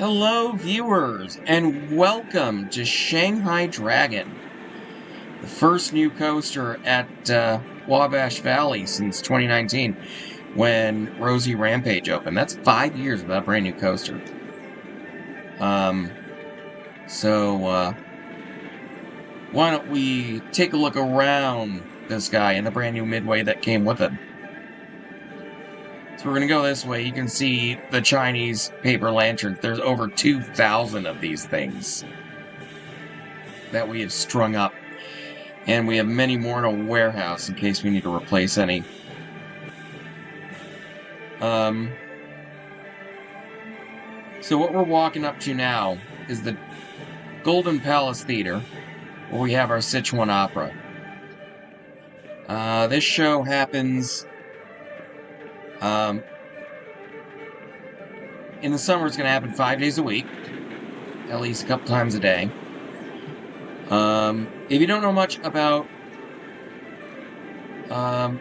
Hello, viewers, and welcome to Shanghai Dragon, the first new coaster at Wabash Valley since 2019, when Rosie Rampage opened. That's 5 years without a brand new coaster. Why don't we take a look around this guy and the brand new Midway that came with it. So we're going to go this way. You can see the Chinese paper lanterns. There's over 2,000 of these things that we have strung up. And we have many more in a warehouse in case we need to replace any. So what we're walking up to now is the Golden Palace Theater, where we have our Sichuan Opera. This show happens... in the summer, it's going to happen 5 days a week, at least a couple times a day. If you don't know much about Sichuan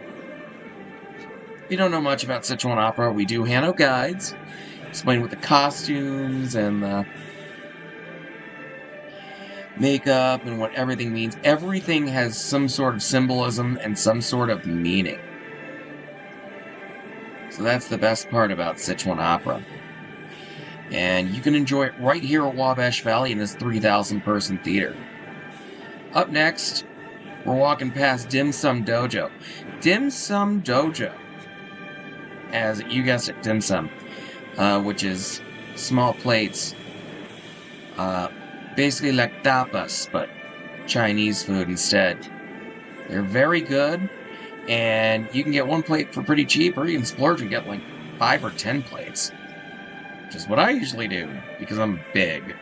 Opera, we do hand out guides, explain what the costumes and the makeup and what everything means. Everything has some sort of symbolism and some sort of meaning. So that's the best part about Sichuan Opera. And you can enjoy it right here at Wabash Valley in this 3,000-person theater. Up next, we're walking past Dim Sum Dojo. Dim Sum Dojo, as you guessed it, dim sum, which is small plates, basically like tapas, but Chinese food instead. They're very good, and you can get one plate for pretty cheap, or you can splurge and get like 5 or 10 plates. Which is what I usually do, because I'm big.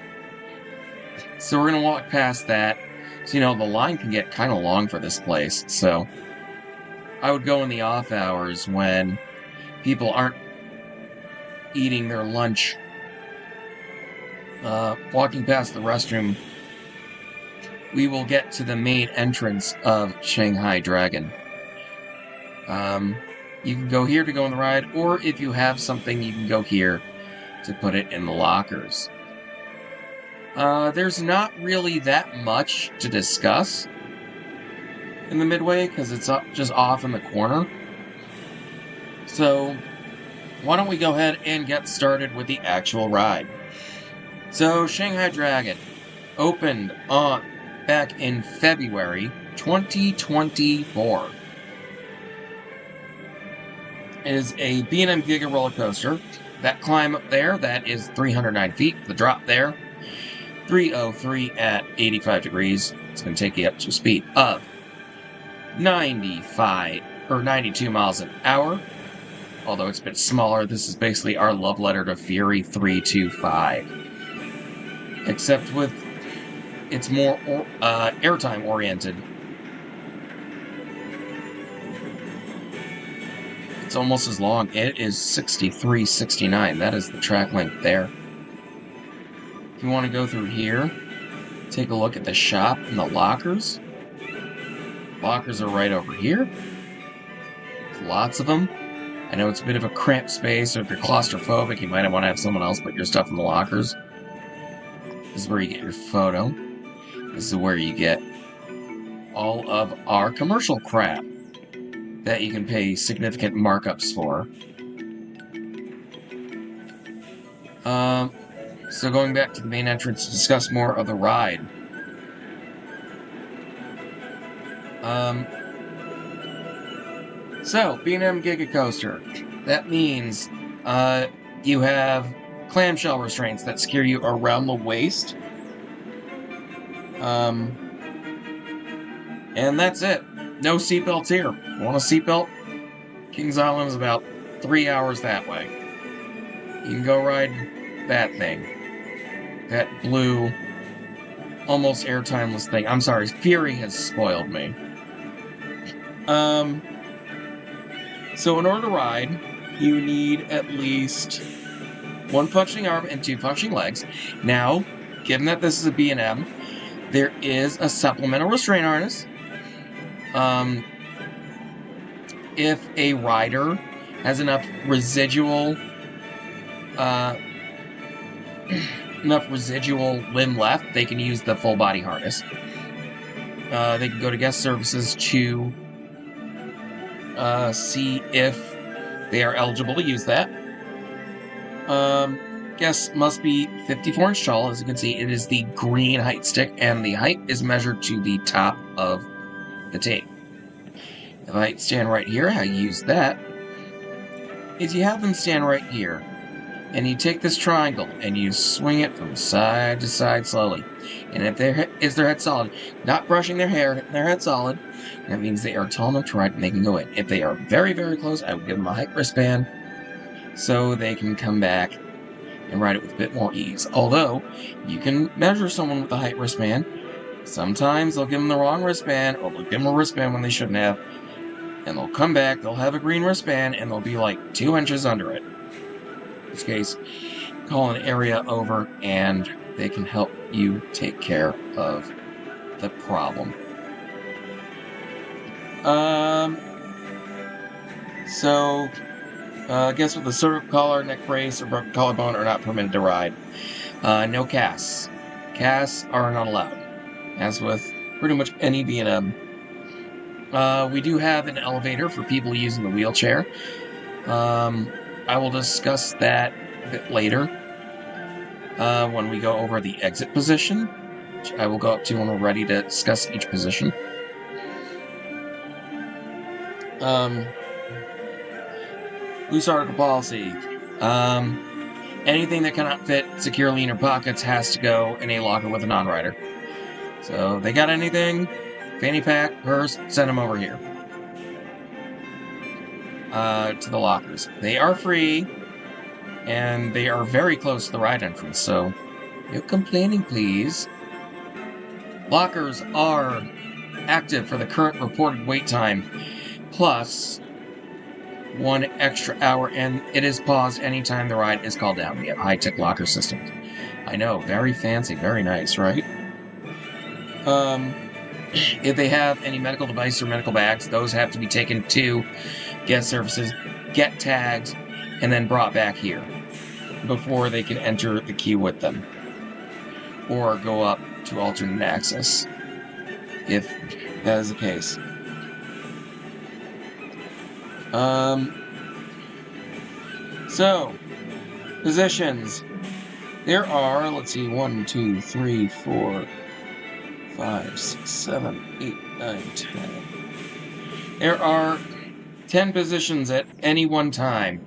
So we're going to walk past that. So, the line can get kind of long for this place. So I would go in the off hours when people aren't eating their lunch. Walking past the restroom, we will get to the main entrance of Shanghai Dragon. You can go here to go on the ride, or if you have something, you can go here to put it in the lockers. There's not really that much to discuss in the Midway, because it's just off in the corner. So, why don't we go ahead and get started with the actual ride. So, Shanghai Dragon opened back in February 2024. It is a B&M Giga roller coaster. That climb up there, that is 309 feet. The drop there, 303 at 85 degrees. It's going to take you up to a speed of 92 miles an hour. Although it's a bit smaller, this is basically our love letter to Fury 325. Except with it's more airtime oriented. It's almost as long. It is 63.69. That is the track length there. If you want to go through here, take a look at the shop and the lockers. Lockers are right over here. There's lots of them. I know it's a bit of a cramped space, so if you're claustrophobic, you might want to have someone else put your stuff in the lockers. This is where you get your photo. This is where you get all of our commercial crap that you can pay significant markups for. So going back to the main entrance to discuss more of the ride. So, B&M Giga Coaster. That means you have clamshell restraints that secure you around the waist. And that's it. No seatbelts here. Want a seatbelt? Kings Island is about 3 hours that way. You can go ride that thing. That blue, almost airtimeless thing. I'm sorry, Fury has spoiled me. So in order to ride, you need at least 1 functioning arm and 2 functioning legs. Now, given that this is a B&M, there is a supplemental restraint harness. If a rider has enough residual enough residual limb left, they can use the full body harness. They can go to guest services to see if they are eligible to use that. Guests must be 54 inch tall. As you can see, it is the green height stick, and the height is measured to the top of the tape. If I stand right here, how you use that is you have them stand right here, and you take this triangle and you swing it from side to side slowly. And if their head solid, not brushing their hair, hitting their head solid, that means they are tall enough to ride and they can go in. If they are very, very close, I would give them a height wristband so they can come back and ride it with a bit more ease. Although, you can measure someone with a height wristband. Sometimes they'll give them the wrong wristband, or they'll give them a wristband when they shouldn't have, and they'll come back, they'll have a green wristband, and they'll be like 2 inches under it. In this case, call an area over, and they can help you take care of the problem. Guests with a cervical collar, neck brace, or broken collarbone are not permitted to ride. No casts. Casts are not allowed, as with pretty much any B&M. We do have an elevator for people using the wheelchair. I will discuss that a bit later when we go over the exit position, which I will go up to when we're ready to discuss each position. Loose article policy. Anything that cannot fit securely in your pockets has to go in a locker with a non-rider. So, they got anything? Fanny pack, purse, send them over here. To the lockers. They are free, and they are very close to the ride entrance, so no complaining, please. Lockers are active for the current reported wait time, plus 1 extra hour, and it is paused anytime the ride is called down. We have high-tech locker systems. I know, very fancy, very nice, right? If they have any medical device or medical bags, those have to be taken to guest services, get tags, and then brought back here before they can enter the queue with them, or go up to alternate access, if that is the case. So, positions. There are, let's see, 1, 2, 3, 4, 5, 6, 7, 8, 9, 10. There are 10 positions at any one time.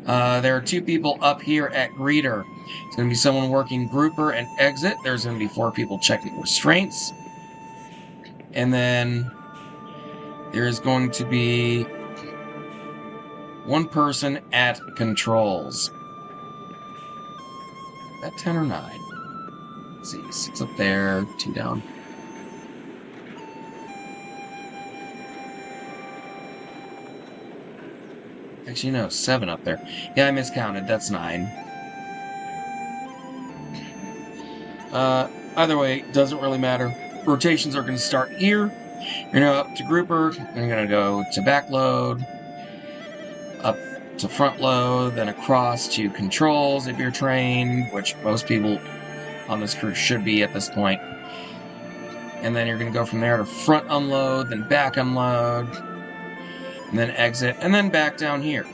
There are 2 people up here at greeter. It's going to be someone working grouper and exit. There's going to be 4 people checking restraints. And then there's going to be 1 person at controls. Is that 10 or 9? Let's see, 6 up there, 2 down. Actually, no, 7 up there. Yeah, I miscounted. That's 9. Either way, doesn't really matter. Rotations are going to start here. You're going to go up to grouper. You're going to go to back load, up to front load, then across to controls if you're trained, which most people on this crew should be at this point. And then you're going to go from there to front unload, then back unload, and then exit, and then back down here.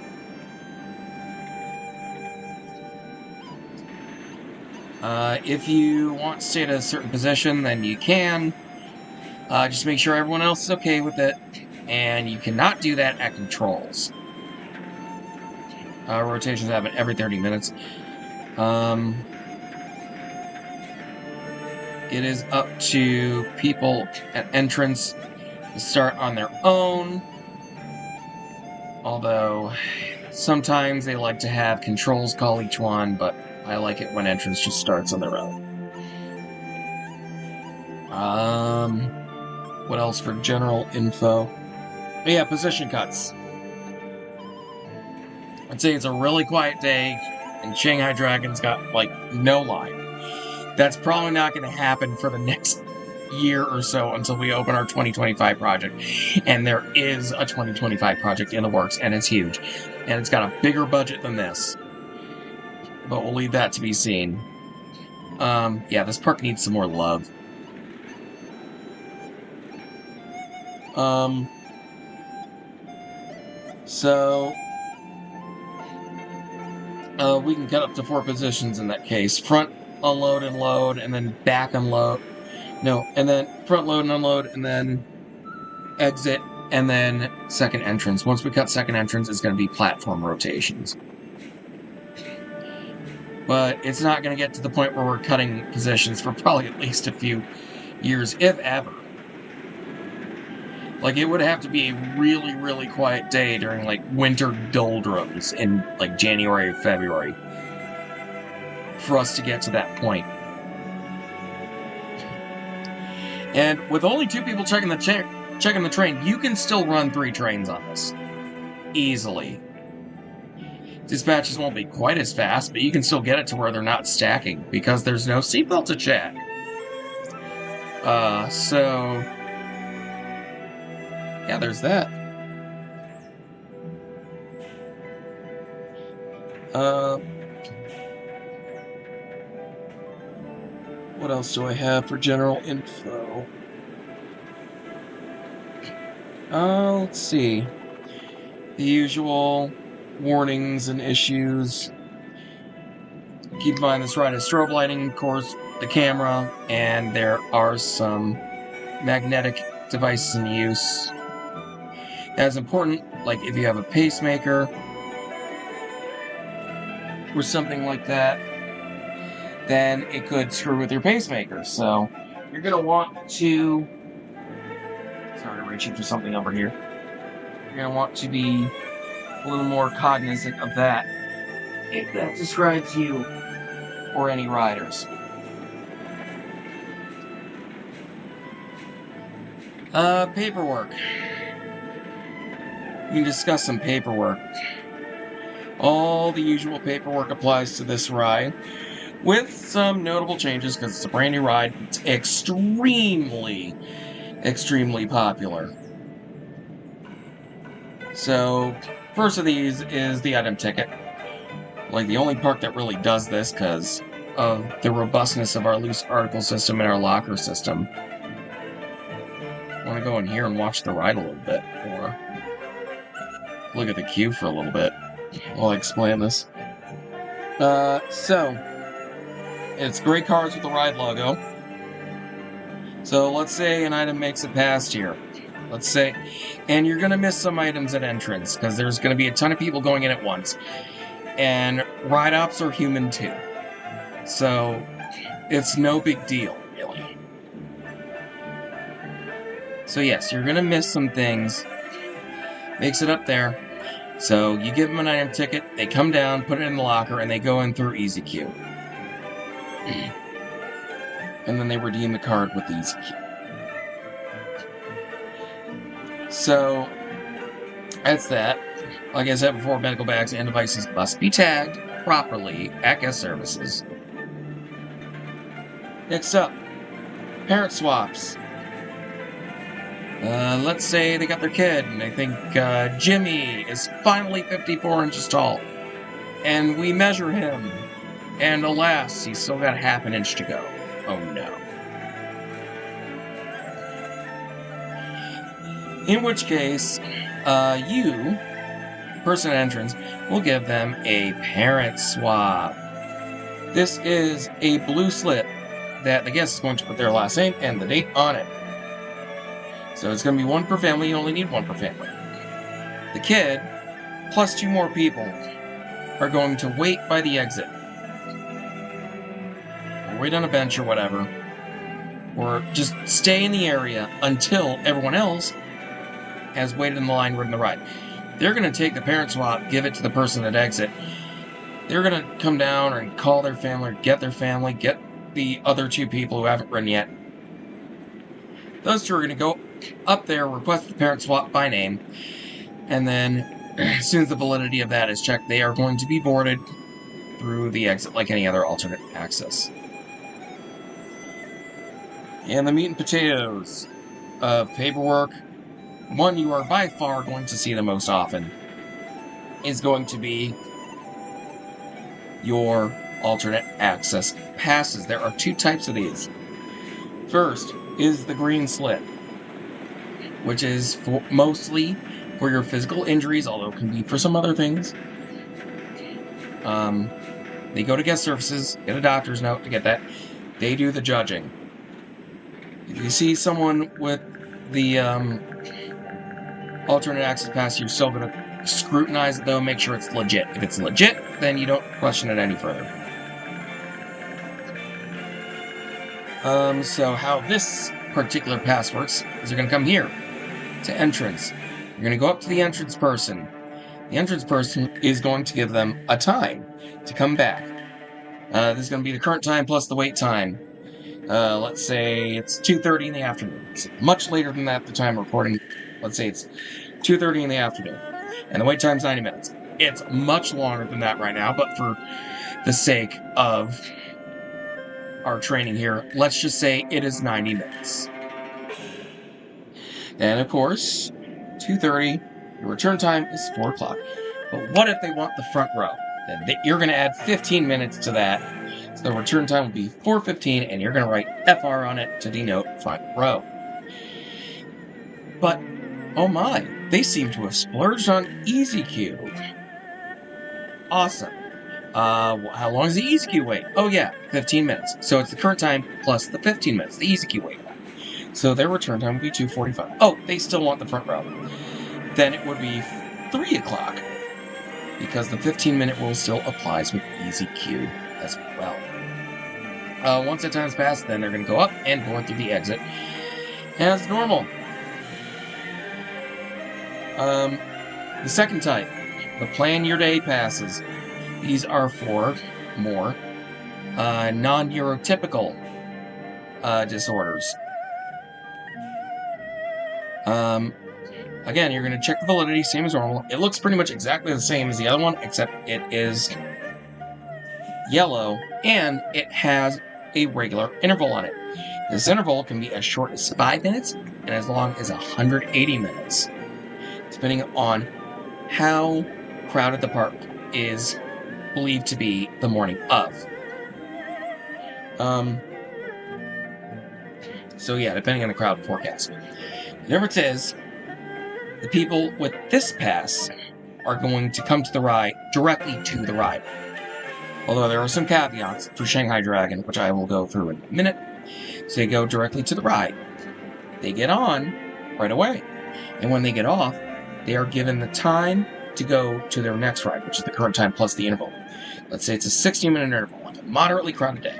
If you want to stay at a certain position, then you can. Just make sure everyone else is okay with it, and you cannot do that at controls. Rotations happen every 30 minutes. It is up to people at entrance to start on their own. Although, sometimes they like to have controls call each one, but I like it when entrance just starts on their own. What else for general info? Oh, yeah, position cuts. I'd say it's a really quiet day, and Shanghai Dragon's got, like, no line. That's probably not going to happen for the next year or so until we open our 2025 project. And there is a 2025 project in the works, and it's huge. And it's got a bigger budget than this. But we'll leave that to be seen. Yeah, this park needs some more love. So we can cut up to 4 positions in that case. Front, unload and load, and then back unload. No, and then front load and unload, and then exit, and then second entrance. Once we cut second entrance, it's going to be platform rotations. But it's not going to get to the point where we're cutting positions for probably at least a few years, if ever. Like, it would have to be a really, really quiet day during, like, winter doldrums in, like, January or February for us to get to that point. And with only 2 people checking the train, you can still run 3 trains on this. Easily. Dispatches won't be quite as fast, but you can still get it to where they're not stacking, because there's no seatbelt to check. So... yeah, there's that. What else do I have for general info? Let's see. The usual warnings and issues. Keep in mind this ride has strobe lighting, of course, the camera, and there are some magnetic devices in use. That's important, like if you have a pacemaker or something like that, then it could screw with your pacemaker. So you're going to want to... sorry to reach you for something over here. You're going to want to be a little more cognizant of that, if that describes you or any riders. Paperwork. We can discuss some paperwork. All the usual paperwork applies to this ride, with some notable changes because it's a brand new ride. It's extremely, extremely popular. So, first of these is the item ticket. Like, the only park that really does this because of the robustness of our loose article system and our locker system. I want to go in here and watch the ride a little bit, or look at the queue for a little bit while I explain this. So, it's gray cars with the ride logo. So, let's say an item makes it past here. Let's say, and you're going to miss some items at entrance, because there's going to be a ton of people going in at once. And ride ops are human too. So, it's no big deal, really. So yes, you're going to miss some things. Makes it up there. So, you give them an item ticket, they come down, put it in the locker, and they go in through Easy Queue. And then they redeem the card with the Easy Queue. So, that's that. Like I said before, medical bags and devices must be tagged properly at guest services. Next up, parent swaps. Let's say they got their kid, and they think Jimmy is finally 54 inches tall. And we measure him, and alas, he's still got half an inch to go. Oh no. In which case, you, person at entrance, will give them a parent swap. This is a blue slip that the guest is going to put their last name and the date on it. So it's going to be 1 per family. You only need 1 per family. The kid, plus 2 more people, are going to wait by the exit. Or wait on a bench or whatever. Or just stay in the area until everyone else has waited in the line ridden the ride. They're going to take the parent swap, give it to the person at exit. They're going to come down and call their family, or get their family, get the other 2 people who haven't ridden yet. Those 2 are going to go up there, request the parent swap by name, and then as soon as the validity of that is checked, they are going to be boarded through the exit like any other alternate access. And the meat and potatoes of paperwork, one you are by far going to see the most often, is going to be your alternate access passes. There are 2 types of these. First is the green slip, which is mostly for your physical injuries, although it can be for some other things. They go to guest services, get a doctor's note to get that. They do the judging. If you see someone with the alternate access pass, you're still going to scrutinize it, though, make sure it's legit. If it's legit, then you don't question it any further. So how this particular pass works is you're going to come here to entrance. You're going to go up to the entrance person. The entrance person is going to give them a time to come back. This is going to be the current time plus the wait time. Let's say it's 2:30 in the afternoon. It's much later than that at the time of recording. Let's say it's 2:30 in the afternoon. And the wait time's 90 minutes. It's much longer than that right now, but for the sake of our training here, let's just say it is 90 minutes. And of course, 2:30, your return time is 4 o'clock. But what if they want the front row? Then you're going to add 15 minutes to that. So the return time will be 4:15, and you're going to write FR on it to denote front row. But, oh my, they seem to have splurged on easy queue. Awesome. How long is the easy queue wait? Oh yeah, 15 minutes. So it's the current time plus the 15 minutes, the easy queue wait. So their return time would be 2:45. Oh, they still want the front row. Then it would be 3 o'clock, because the 15-minute rule still applies with easy queue as well. Once that time's passed, then they're going to go up and board through the exit as normal. The second type, the plan your day passes. These are for more non-neurotypical disorders. Again, you're going to check the validity, same as normal. It looks pretty much exactly the same as the other one, except it is yellow, and it has a regular interval on it. This interval can be as short as 5 minutes and as long as 180 minutes, depending on how crowded the park is believed to be the morning of. So yeah, depending on the crowd forecast. The difference is, the people with this pass are going to come to the ride, directly to the ride. Although there are some caveats for Shanghai Dragon, which I will go through in a minute. So they go directly to the ride. They get on right away. And when they get off, they are given the time to go to their next ride, which is the current time plus the interval. Let's say it's a 60-minute interval, like a moderately crowded day.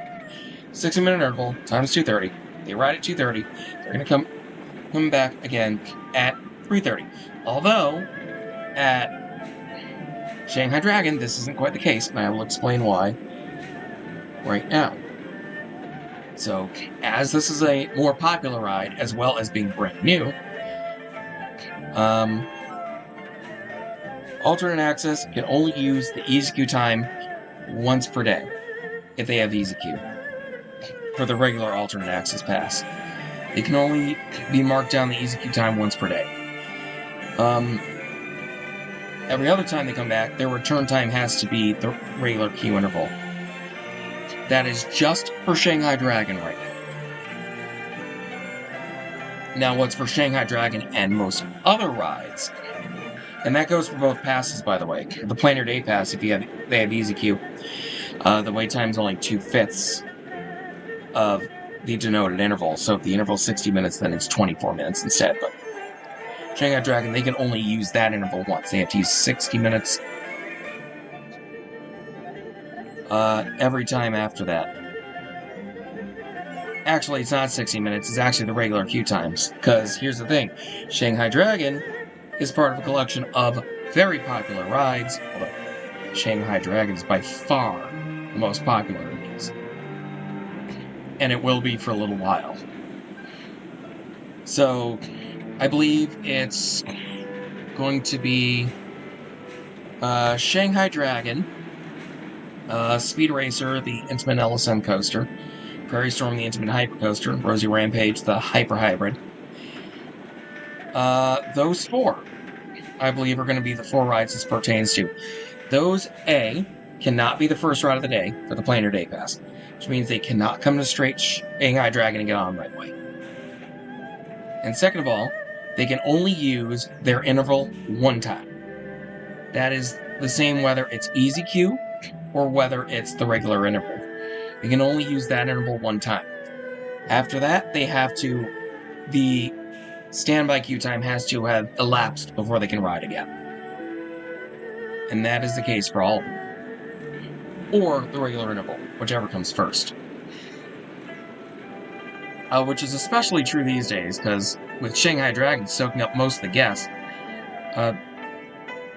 60-minute interval, times 2:30. They ride at 2:30. They're going to come back again at 3:30. Although, at Shanghai Dragon, this isn't quite the case, and I will explain why right now. So, as this is a more popular ride, as well as being brand new, alternate access can only use the easy queue time once per day, if they have easy queue, for the regular alternate access pass. They can only be marked down the easy queue time once per day. Every other time they come back, their return time has to be the regular queue interval. That is just for Shanghai Dragon right now. Now, what's for Shanghai Dragon and most other rides, and that goes for both passes, by the way. The Plan Your Day Pass, if they have easy queue, the wait time is only 2/5 of the denoted interval. So if the interval is 60 minutes, then it's 24 minutes instead. But Shanghai Dragon, they can only use that interval once. They have to use 60 minutes every time after that. Actually, it's not 60 minutes. It's actually the regular queue times. Because here's the thing. Shanghai Dragon is part of a collection of very popular rides. Although Shanghai Dragon is by far the most popular of these. And it will be for a little while. So, I believe it's going to be Shanghai Dragon, Speed Racer, the Intamin LSM coaster, Prairie Storm, the Intamin Hyper Coaster, Rosie Rampage, the Hyper Hybrid. Those 4, I believe, are going to be the 4 rides this pertains to. Those A cannot be the first ride of the day for the planar day pass, which means they cannot come to straight Shanghai Dragon and get on Midway. And second of all, they can only use their interval one time. That is the same whether it's easy queue or whether it's the regular interval. They can only use that interval one time. After that, the standby queue time has to have elapsed before they can ride again. And that is the case for all of them. Or the regular interval, whichever comes first. Which is especially true these days, because with Shanghai Dragon soaking up most of the guests,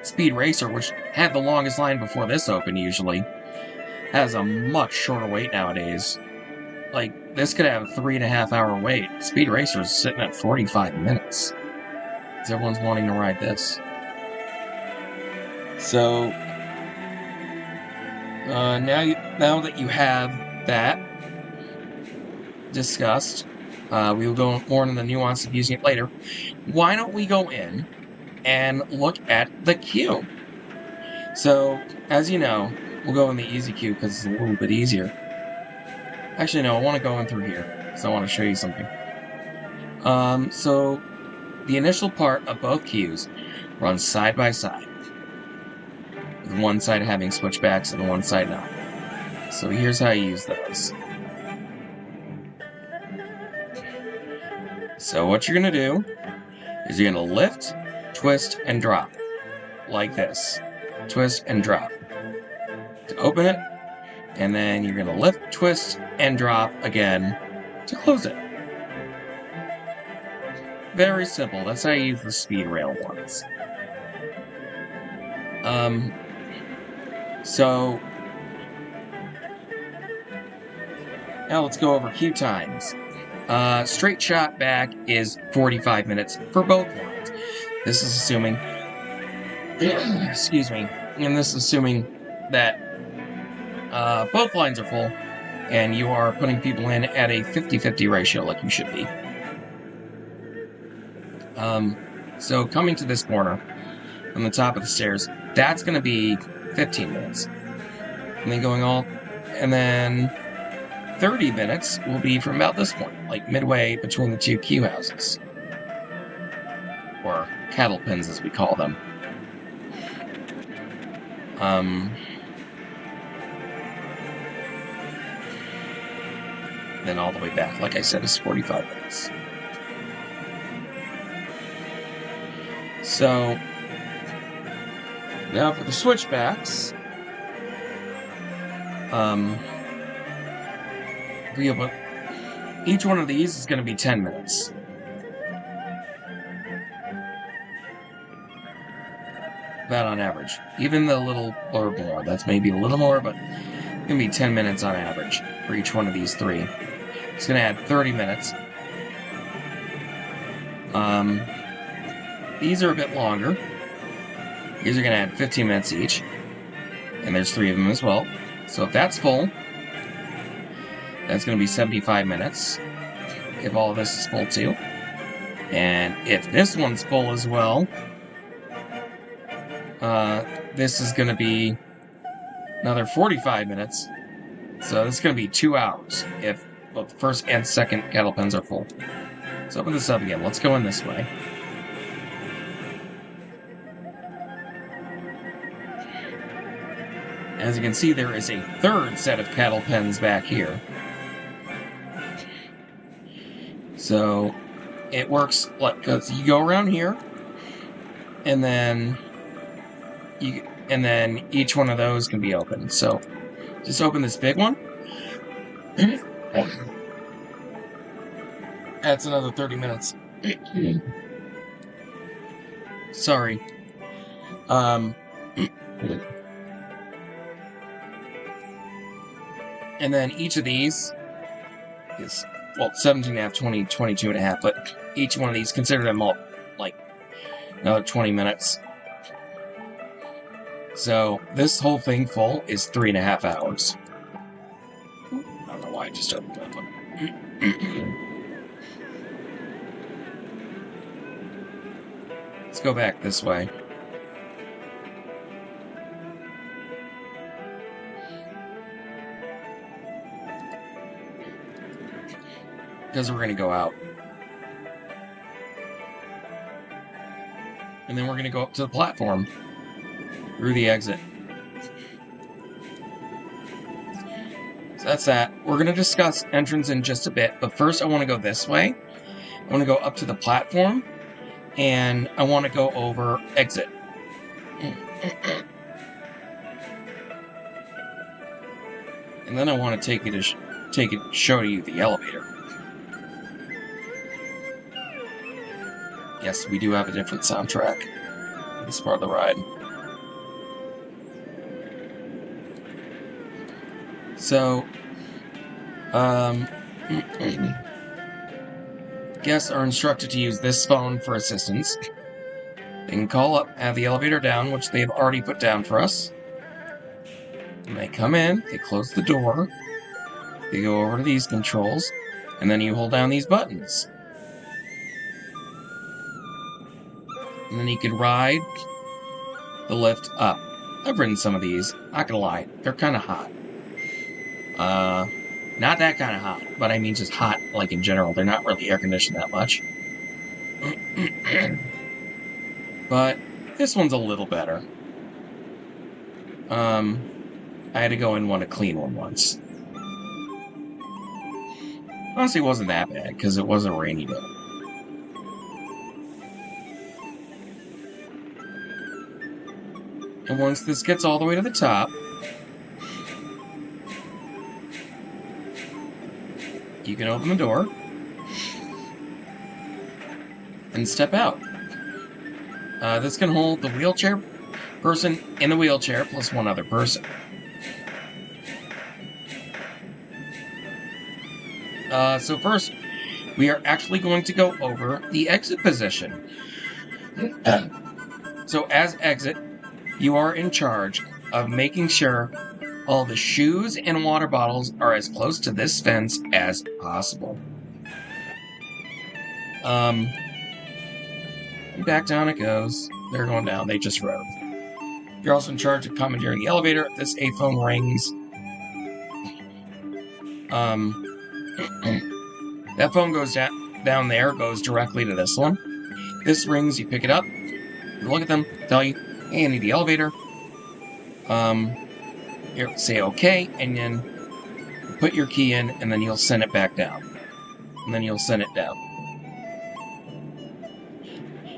Speed Racer, which had the longest line before this open usually, has a much shorter wait nowadays. Like, this could have a 3.5 hour wait. Speed Racer is sitting at 45 minutes. Because everyone's wanting to ride this. So, now that you have that discussed, we will go more into the nuance of using it later. Why don't we go in and look at the queue? So, as you know, we'll go in the easy queue because it's a little bit easier. Actually, no, I want to go in through here because I want to show you something. So, the initial part of both queues runs side by side, with one side having switchbacks and one side not. So here's how you use those. So what you're going to do is you're going to lift, twist, and drop. Like this. Twist and drop. To open it, and then you're going to lift, twist, and drop again to close it. Very simple. That's how you use the speed rail ones. So now let's go over queue times. Straight shot back is 45 minutes for both lines. This is assuming, excuse me, and this is assuming that both lines are full and you are putting people in at a 50-50 ratio like you should be. So coming to this corner on the top of the stairs, that's going to be 15 minutes. And then 30 minutes will be from about this point, like midway between the two queue houses. Or cattle pens, as we call them. Then all the way back, like I said, is 45 minutes. So, now for the switchbacks, each one of these is going to be 10 minutes. That on average. Even the little blurb more, that's maybe a little more, but it's going to be 10 minutes on average for each one of these three. It's going to add 30 minutes. These are a bit longer. These are going to add 15 minutes each. And there's 3 of them as well. So if that's full, that's going to be 75 minutes. If all of this is full too. And if this one's full as well, this is going to be another 45 minutes. So this is going to be 2 hours if both the first and second cattle pens are full. Let's open this up again. Let's go in this way. As you can see, there is a third set of cattle pens back here. So it works like, because you go around here, and then each one of those can be opened. So just open this big one. That's another 30 minutes. Sorry. And then each of these is, well, 17.5, 20, 22.5, but each one of these, consider them all, like, another 20 minutes. So, this whole thing full is 3.5 hours. I don't know why I just opened that one. Let's go back this way. because we're going to go out. And then we're going to go up to the platform through the exit. So that's that. We're going to discuss entrance in just a bit, but first I want to go this way. I want to go up to the platform, and I want to go over exit. And then I want to show you the elevator. Yes, we do have a different soundtrack for this part of the ride. So, guests are instructed to use this phone for assistance. They can call up, have the elevator down, which they've already put down for us. And they come in, they close the door, they go over to these controls, and then you hold down these buttons. And then you can ride the lift up. I've ridden some of these, not gonna lie, they're kind of hot. Not that kind of hot, but I mean just hot, like in general. They're not really air-conditioned that much. But this one's a little better. I had to go in a clean one once. Honestly, it wasn't that bad, because it was a rainy day. And once this gets all the way to the top, you can open the door and step out. This can hold the wheelchair person in the wheelchair plus one other person. So first, we are actually going to go over the exit position. So as exit, you are in charge of making sure all the shoes and water bottles are as close to this fence as possible. Back down it goes. They're going down. They just rode. You're also in charge of commandeering the elevator. If this A phone rings, that phone goes down there, goes directly to this one. This rings, you pick it up, you look at them, tell you, hey, I need the elevator. You say okay, and then put your key in, and then you'll send it back down. And then you'll send it down.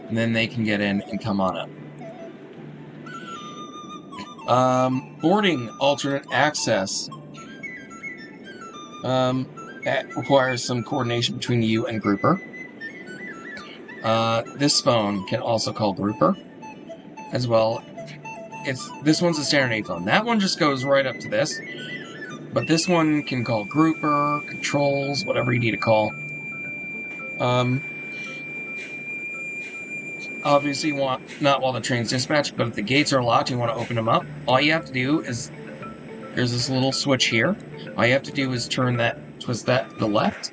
And then they can get in and come on up. Boarding alternate access. That requires some coordination between you and Grouper. This phone can also call Grouper as well. This one's a standard A phone. That one just goes right up to this. But this one can call Grouper, controls, whatever you need to call. Obviously, you want not while the train's dispatched, but if the gates are locked, you want to open them up. All you have to do is there's this little switch here. All you have to do is twist that to the left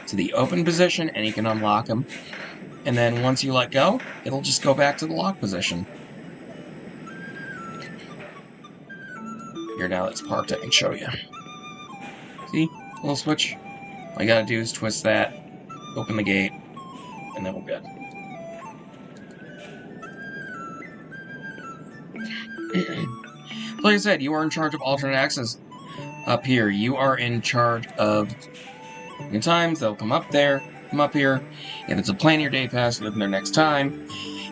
to the open position, and you can unlock them. And then once you let go, it'll just go back to the lock position. Here, now it's parked, I can show you. See? Little switch. All you gotta do is twist that, open the gate, and then we're good. Like I said, you are in charge of alternate access up here. You are in charge of in times, they'll come up there, come up here. If it's a plan your day pass, live in there next time.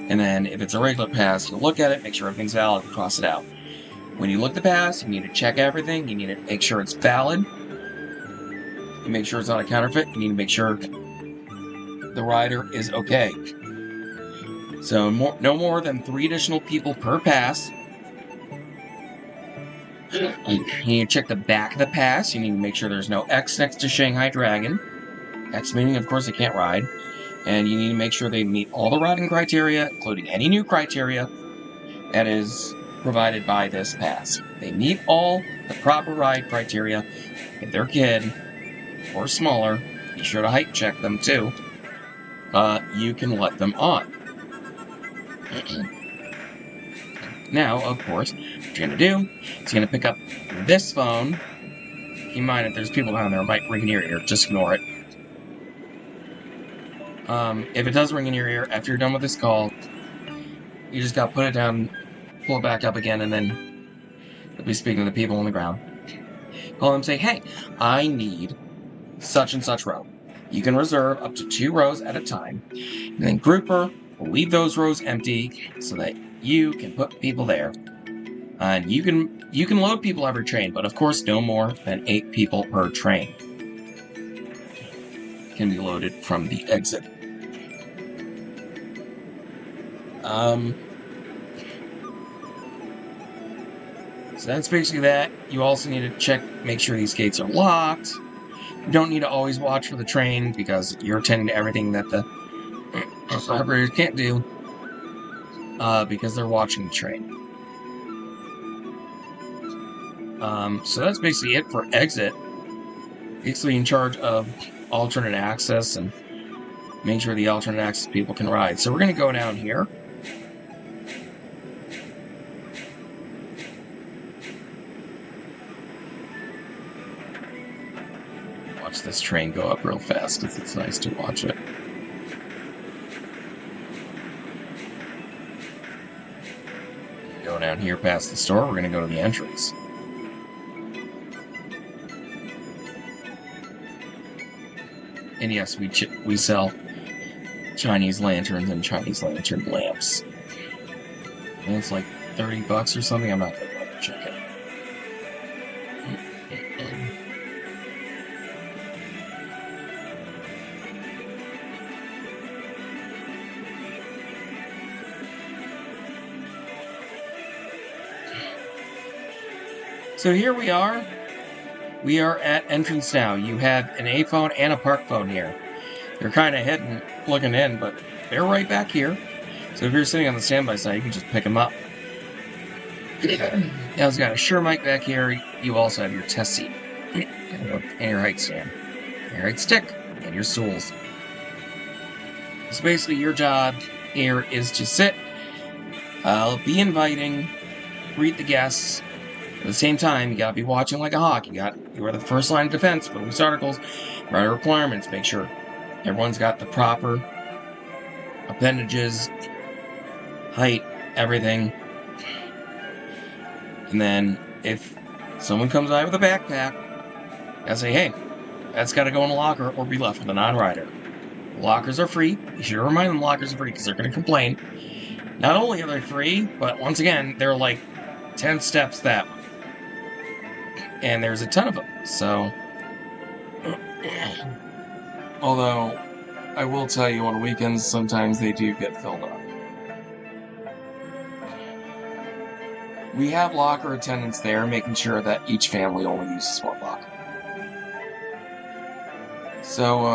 And then if it's a regular pass, you'll look at it, make sure everything's valid, and cross it out. When you look at the pass, you need to check everything. You need to make sure it's valid. You make sure it's not a counterfeit. You need to make sure the rider is okay. So no more than 3 additional people per pass. You need to check the back of the pass. You need to make sure there's no X next to Shanghai Dragon. X meaning, of course, they can't ride. And you need to make sure they meet all the riding criteria, including any new criteria that is provided by this pass. They meet all the proper ride criteria. If they're a kid or smaller, be sure to height check them too. You can let them on. Now, of course, what you're going to do is you're going to pick up this phone. Keep in mind, if there's people down there, it might ring in your ear. Just ignore it. If it does ring in your ear after you're done with this call, you just gotta put it down, pull it back up again, and then you'll be speaking to the people on the ground. Call them, say, hey, I need such and such row. You can reserve up to 2 rows at a time, and then Grouper will leave those rows empty so that you can put people there. And you can load people every train, but of course no more than 8 people per train can be loaded from the exit. So that's basically that. You also need to make sure these gates are locked. You don't need to always watch for the train because you're attending to everything that the operators can't do because they're watching the train. So that's basically it for exit. Basically in charge of alternate access and make sure the alternate access people can ride. So we're going to go down here. Watch this train go up real fast because it's nice to watch it. Go down here past the store. We're going to go to the entrance. And yes, we sell Chinese lanterns and Chinese lantern lamps. And it's like $30 or something. I'm not going to check it. So here we are. We are at entrance now. You have an A phone and a park phone here. You're kind of looking in, but they're right back here. So if you're sitting on the standby side, you can just pick them up. Now it's got a Shure mic back here. You also have your test seat and your height stand, your height stick, and your stools. So basically, your job here is to sit, be inviting, greet the guests. At the same time, you gotta be watching like a hawk. You are the first line of defense for loose articles, write requirements, make sure everyone's got the proper appendages, height, everything. And then if someone comes by with a backpack, you gotta say, hey, that's gotta go in a locker or be left with a non-rider. Lockers are free. You should remind them lockers are free because they're gonna complain. Not only are they free, but once again, they're like 10 steps that way. And there's a ton of them, so... Although, I will tell you on weekends, sometimes they do get filled up. We have locker attendants there, making sure that each family only uses one locker. So,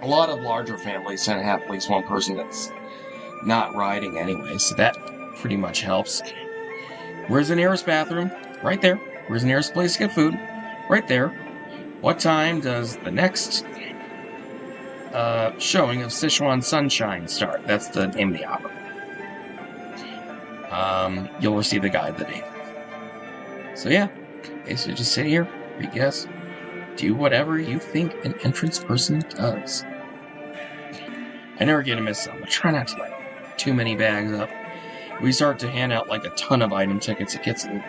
a lot of larger families tend to have at least one person that's not riding anyway, so that pretty much helps. Where's the nearest bathroom? Right there. Where's the nearest place to get food? Right there. What time does the next showing of Sichuan Sunshine start? That's the name of the opera. You'll receive the guide the day. So yeah, basically just sit here, read guess, do whatever you think an entrance person does. I never get to miss some, but try not to like too many bags up. We start to hand out like a ton of item tickets. It gets a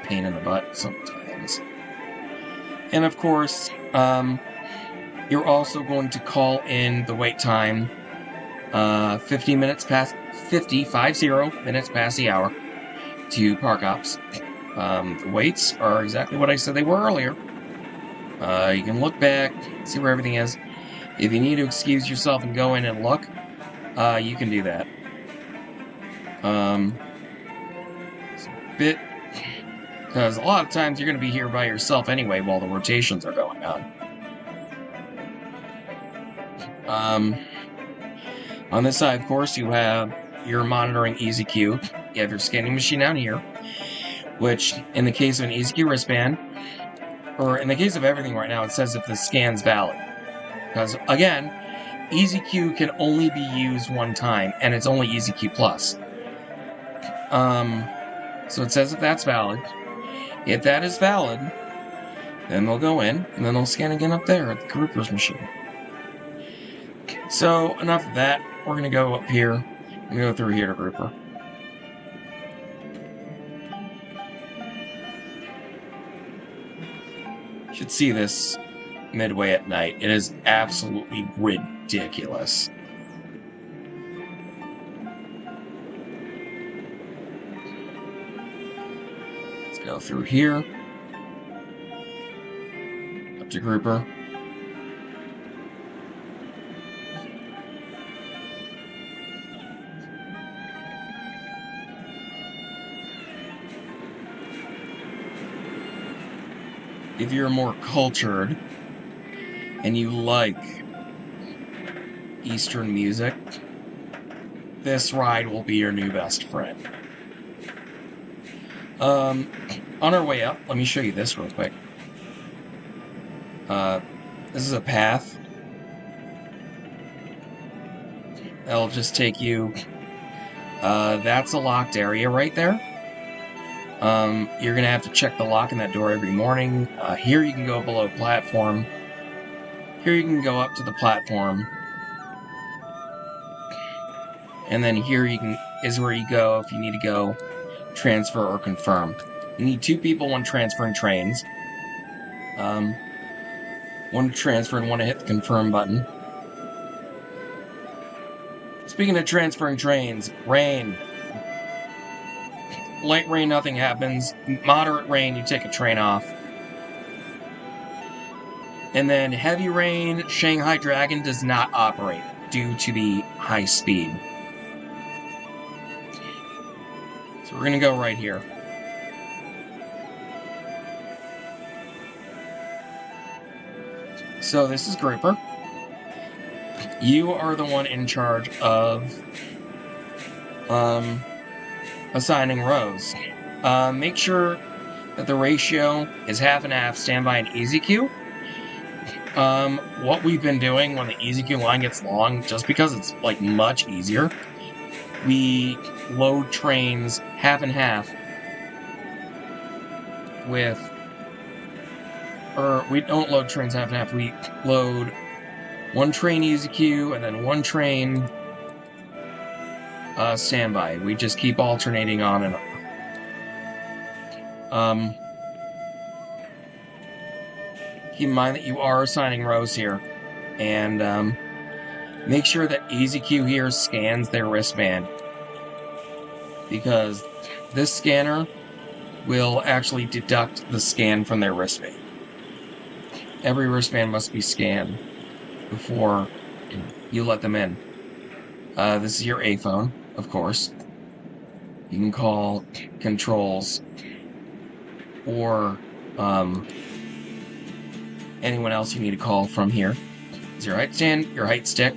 pain in the butt sometimes. And of course, you're also going to call in the wait time 50 minutes past the hour to park ops. The waits are exactly what I said they were earlier. You can look back, see where everything is. If you need to excuse yourself and go in and look, you can do that. It's a bit... Because a lot of times you're going to be here by yourself anyway while the rotations are going on. On this side, of course, you have your monitoring EasyQ. You have your scanning machine down here, which, in the case of an EasyQ wristband, or in the case of everything right now, it says if the scan's valid. Because, again, EasyQ can only be used one time, and it's only EasyQ Plus. So it says if that's valid. If that is valid, Then they'll go in, and then they'll scan again up there at the grouper's machine. So, enough of that. We're going to go up here and go through here to grouper. You should see this Midway at night. It is absolutely ridiculous. Let's go through here. Up to grouper. If you're more cultured and you like Eastern music, this ride will be your new best friend. On our way up, let me show you this real quick. This is a path. That'll just take you... that's a locked area right there. You're gonna have to check the lock in that door every morning. Here you can go below platform. Here you can go up to the platform. And then here is where you go if you need to go transfer or confirm. You need 2 people when transferring trains. One to transfer and one to hit the confirm button. Speaking of transferring trains, rain. Light rain, nothing happens. Moderate rain, you take a train off. And then heavy rain, Shanghai Dragon does not operate due to the high speed. So we're going to go right here. So this is Grouper. You are the one in charge of assigning rows. Make sure that the ratio is half and half standby and easy queue. What we've been doing when the easy queue line gets long, just because it's like much easier, we load trains half and half with, or we don't load trains half and half, we load 1 train easy queue and then 1 train standby. We just keep alternating on and on. Keep in mind that you are assigning rows here, and make sure that easy queue here scans their wristband, because this scanner will actually deduct the scan from their wristband. Every wristband must be scanned before you let them in. This is your A phone, of course. You can call controls or anyone else you need to call from here. It's your height stand, your height stick.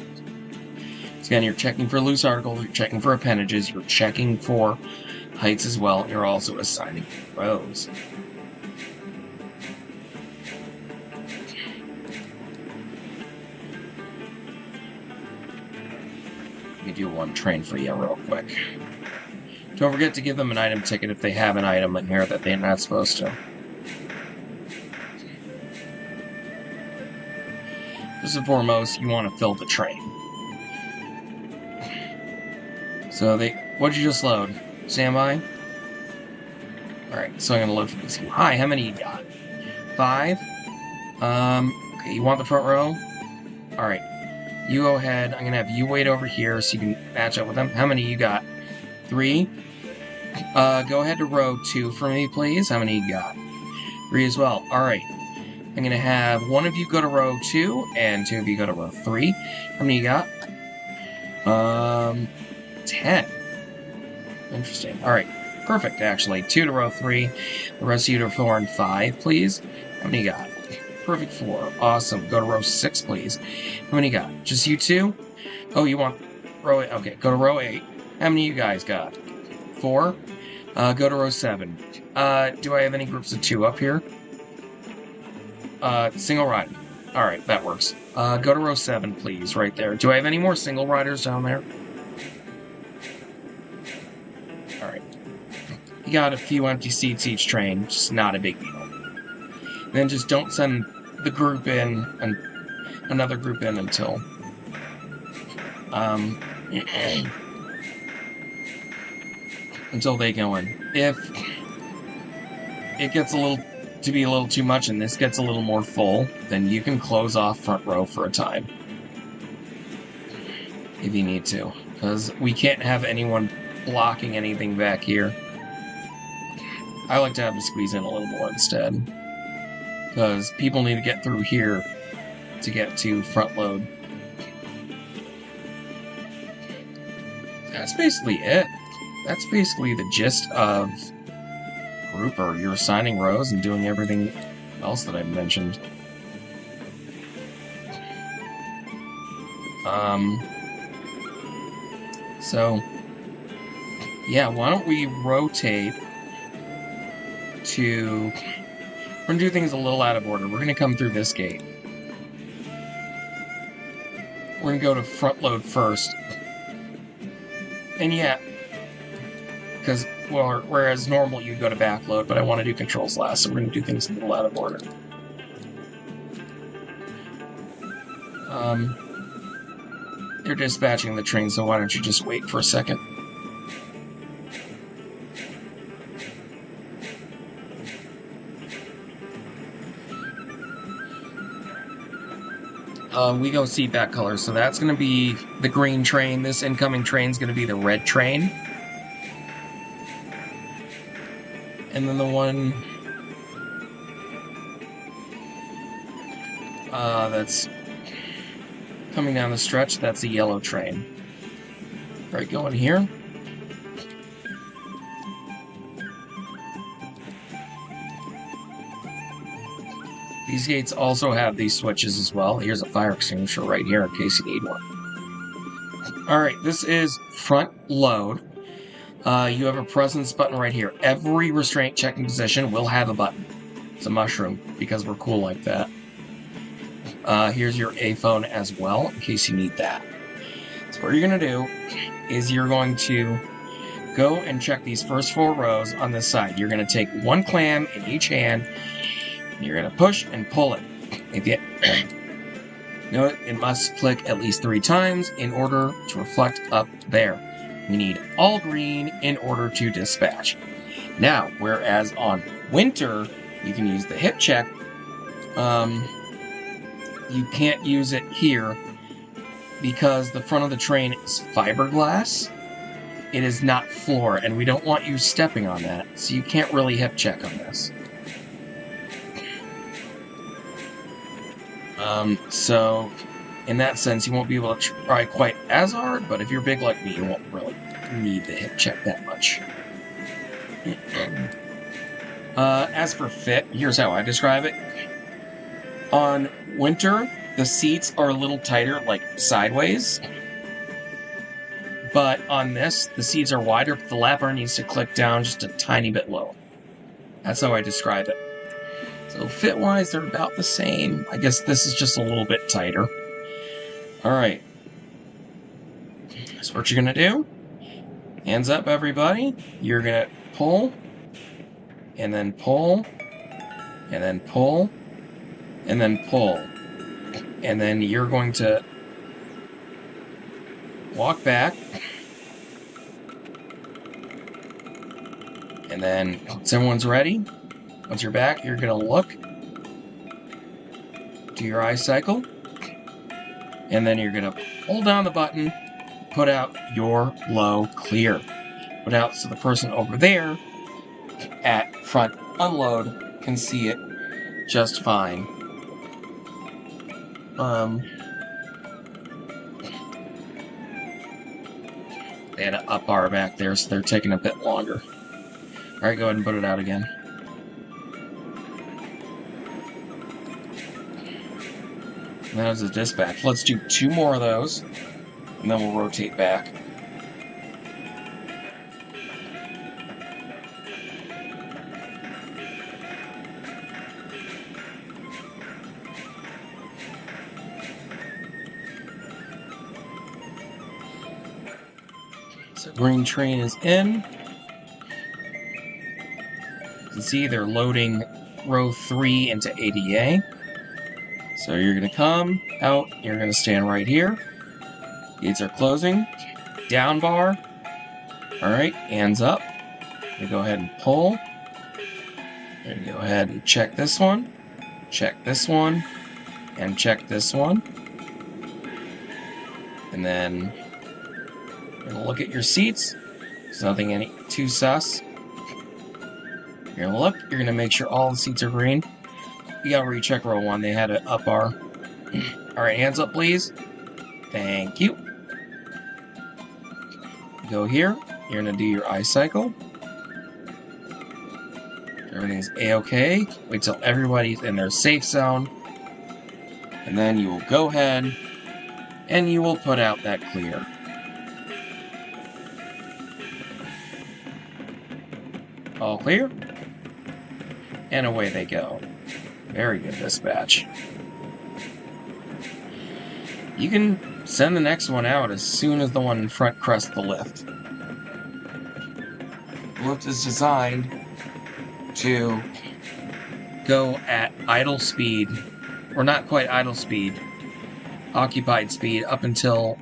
So again, you're checking for loose articles, you're checking for appendages, you're checking for heights as well. You're also assigning rows. Let me do 1 train for you real quick. Don't forget to give them an item ticket if they have an item in here that they're not supposed to. First and foremost, you want to fill the train. So what'd you just load? Standby? Alright, so I'm gonna load for this. Hi, how many you got? 5? Okay, you want the front row? Alright. You go ahead. I'm gonna have you wait over here so you can match up with them. How many you got? 3? Go ahead to row 2 for me, please. How many you got? 3 as well. Alright. I'm gonna have 1 of you go to row 2, and 2 of you go to row 3. How many you got? 10. Interesting. Alright. Perfect, actually. 2 to row 3. The rest of you to 4 and 5, please. How many you got? Perfect, 4. Awesome. Go to row 6, please. How many you got? Just you 2? Oh, you want row 8? Okay, go to row 8. How many you guys got? 4? Go to row 7. Do I have any groups of 2 up here? Single ride. Alright, that works. Go to row 7, please, right there. Do I have any more single riders down there? Alright. You got a few empty seats each train, just not a big deal. then just don't send the group in and another group in until until they go in. If it gets a little too much and this gets a little more full, then you can close off front row for a time if you need to, because we can't have anyone blocking anything back here. I like to have to squeeze in a little more instead, because people need to get through here to get to front load. That's basically it. That's basically the gist of Grouper. You're assigning rows and doing everything else that I've mentioned. So, yeah, why don't we rotate to... We're going to do things a little out of order. We're going to come through this gate. We're going to go to front load first. And yeah, because, well, whereas normal you'd go to back load, but I want to do controls last, so we're going to do things a little out of order. They're dispatching the train, so why don't you just wait for a second? We go seat back colors, so that's going to be the green train. This incoming train is going to be the red train. And then the one that's coming down the stretch, that's the yellow train. All right, going here. These gates also have these switches as well. Here's a fire extinguisher right here in case you need one. Alright, this is front load. You have a presence button right here. Every restraint checking position will have a button. It's a mushroom, because we're cool like that. Here's your A phone as well, in case you need that. So what you're going to do is you're going to go and check these first 4 rows on this side. You're going to take one clam in each hand. You're going to push and pull it. If you note, it must click at least 3 times in order to reflect up there. You need all green in order to dispatch. Now, whereas on winter, you can use the hip check, you can't use it here because the front of the train is fiberglass. It is not floor, and we don't want you stepping on that, so you can't really hip check on this. So, in that sense, you won't be able to try quite as hard, but if you're big like me, you won't really need the hip check that much. As for fit, here's how I describe it. On winter, the seats are a little tighter, like sideways. But on this, the seats are wider, but the lap bar needs to click down just a tiny bit low. That's how I describe it. So fit-wise, they're about the same. I guess this is just a little bit tighter. Alright. So what you're going to do, hands up everybody, you're going to pull, and then pull, and then pull, and then pull. And then you're going to walk back, and then once everyone's ready, once you're back, you're going to look, do your eye cycle, and then you're going to hold down the button, put out your low clear. Put out so the person over there at front unload can see it just fine. They had an up bar back there, so they're taking a bit longer. Alright, go ahead and put it out again. And that was a dispatch. Let's do 2 more of those, and then we'll rotate back. So green train is in. You can see they're loading row 3 into ADA. So you're going to come out, you're going to stand right here. Gates are closing. Down bar. Alright, hands up. You go ahead and pull. Then go ahead and check this one, and check this one. And then you're going to look at your seats. There's nothing any too sus. You're going to look, you're going to make sure all the seats are green. You got to recheck row 1, they had an up bar. Alright, hands up please. Thank you. Go here, you're going to do your eye cycle. Everything's A-okay. Wait till everybody's in their safe zone. And then you will go ahead and you will put out that clear. All clear. And away they go. Very good dispatch. You can send the next one out as soon as the one in front crests the lift. The lift is designed to go at idle speed, or not quite idle speed, occupied speed up until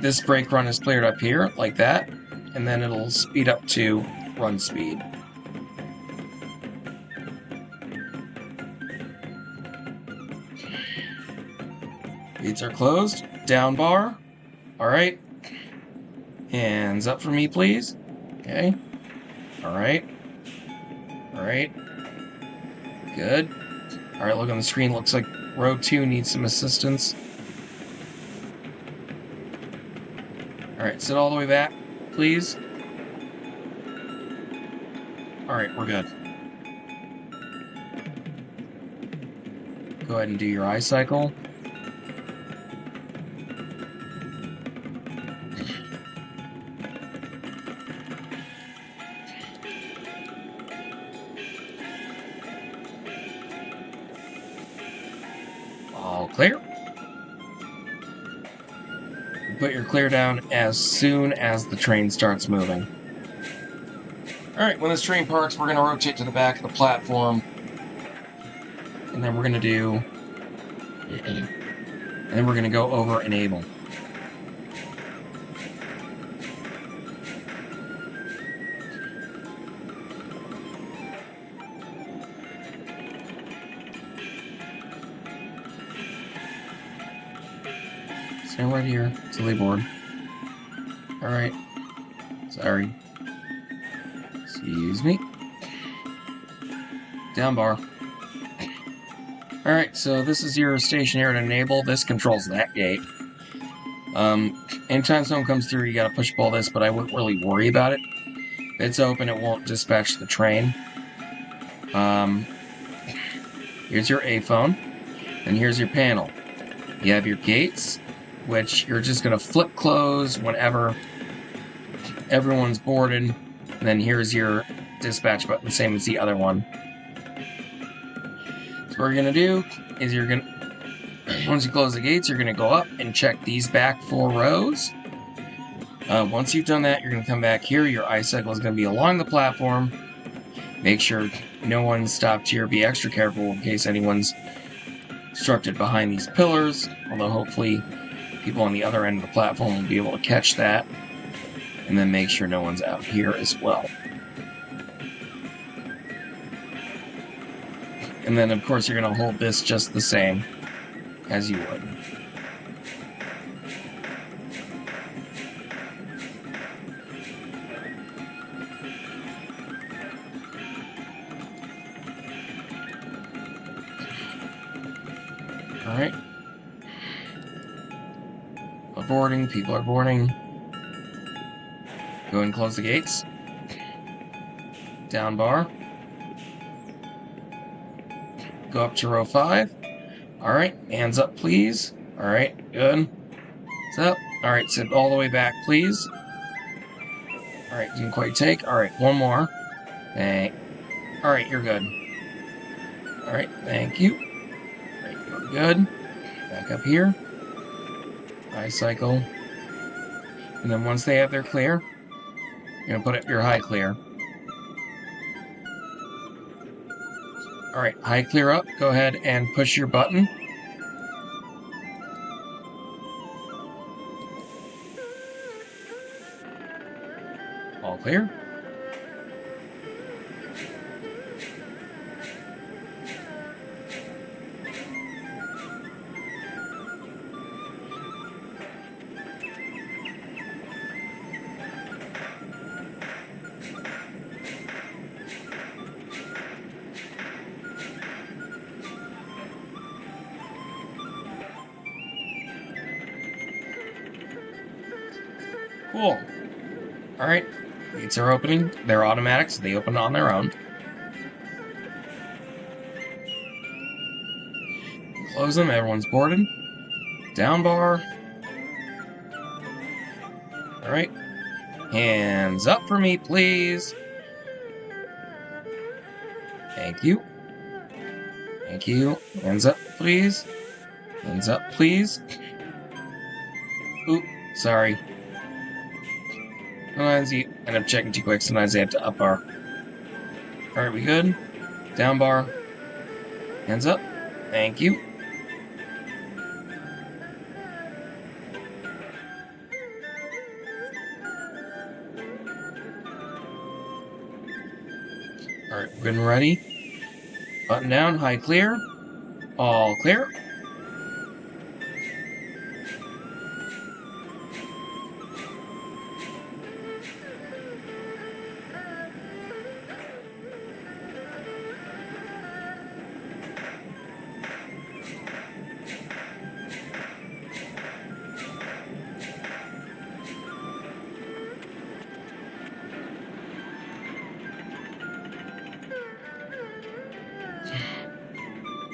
this brake run is cleared up here, like that, and then it'll speed up to run speed. Gates are closed. Down bar. Alright. Hands up for me, please. Okay. Alright. Alright. Good. Alright, look on the screen. Looks like row 2 needs some assistance. Alright, sit all the way back, please. Alright, we're good. Go ahead and do your eye cycle. All clear. Put your clear down as soon as the train starts moving. Alright, when this train parks, we're going to rotate to the back of the platform. And then we're going to do... And then we're going to go over enable. Stand right here, silly board. Alright. Sorry. Excuse me. Down bar. Alright, so this is your station here to enable. This controls that gate. Anytime someone comes through, you gotta push pull this, but I wouldn't really worry about it. If it's open, it won't dispatch the train. Here's your A phone, and here's your panel. You have your gates, which you're just gonna flip close whenever everyone's boarded. And then here's your dispatch button, same as the other one. So what you're gonna do is once you close the gates, you're gonna go up and check these back 4 rows. Once you've done that, you're gonna come back here. Your eye cycle is gonna be along the platform. Make sure no one's stopped here. Be extra careful in case anyone's obstructed behind these pillars. Although hopefully people on the other end of the platform will be able to catch that. And then make sure no one's out here as well. And then, of course, you're going to hold this just the same as you would. Alright. Boarding, people are boarding. Go ahead and close the gates. Down bar. Go up to row 5. Alright, hands up please. Alright, good. Sit up. Alright, sit all the way back please. Alright, didn't quite take. Alright, one more. Alright, you're good. Alright, thank you. Alright, you're good. Back up here. Eye cycle. And then once they have their clear, you're going to put up your high clear. Alright, high clear up. Go ahead and push your button. All clear. Cool. Alright, gates are opening. They're automatic, so they open on their own. Close them, everyone's boarded. Down bar. Alright. Hands up for me, please. Thank you. Thank you. Hands up, please. Hands up, please. Oop, sorry. Sometimes you end up checking too quick, sometimes they have to up bar. Alright, we good? Down bar. Hands up. Thank you. Alright, good and ready. Button down, high clear. All clear.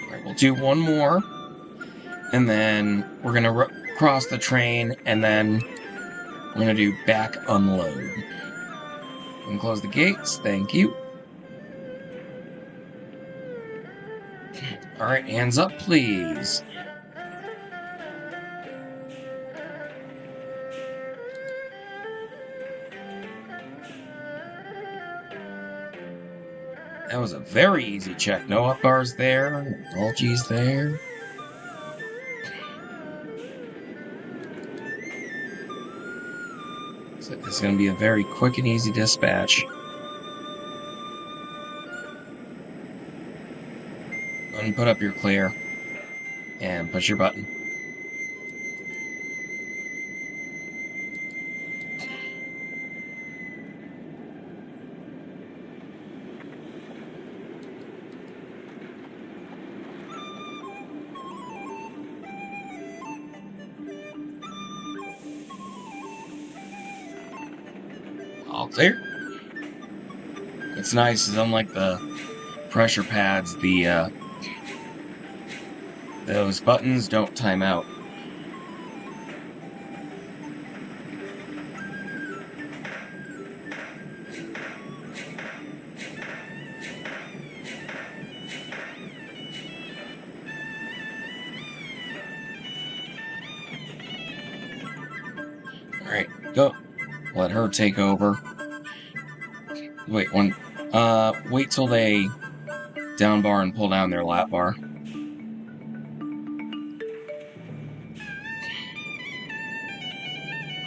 Alright, we'll do one more. And then we're going to cross the train, and then we're going to do back unload. And close the gates. Thank you. Alright, hands up, please. That was a very easy check. No up bars there. All G's there. So it's going to be a very quick and easy dispatch. Go ahead and put up your clear. And push your button. All clear. It's nice, is unlike the pressure pads, those buttons don't time out. Alright, go. Let her take over. Wait, wait till they down bar and pull down their lap bar.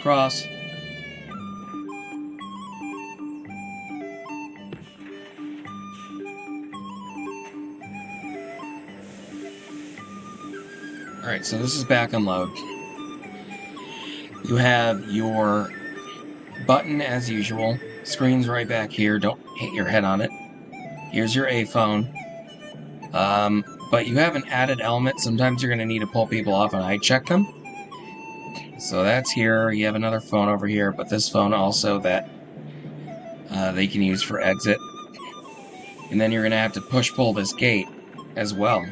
Cross. Alright, so this is back unload. You have your button as usual. Screen's right back here. Don't hit your head on it. Here's your A phone. But you have an added element. Sometimes you're going to need to pull people off and I check them. So that's here. You have another phone over here, but this phone also that they can use for exit. And then you're going to have to push-pull this gate as well.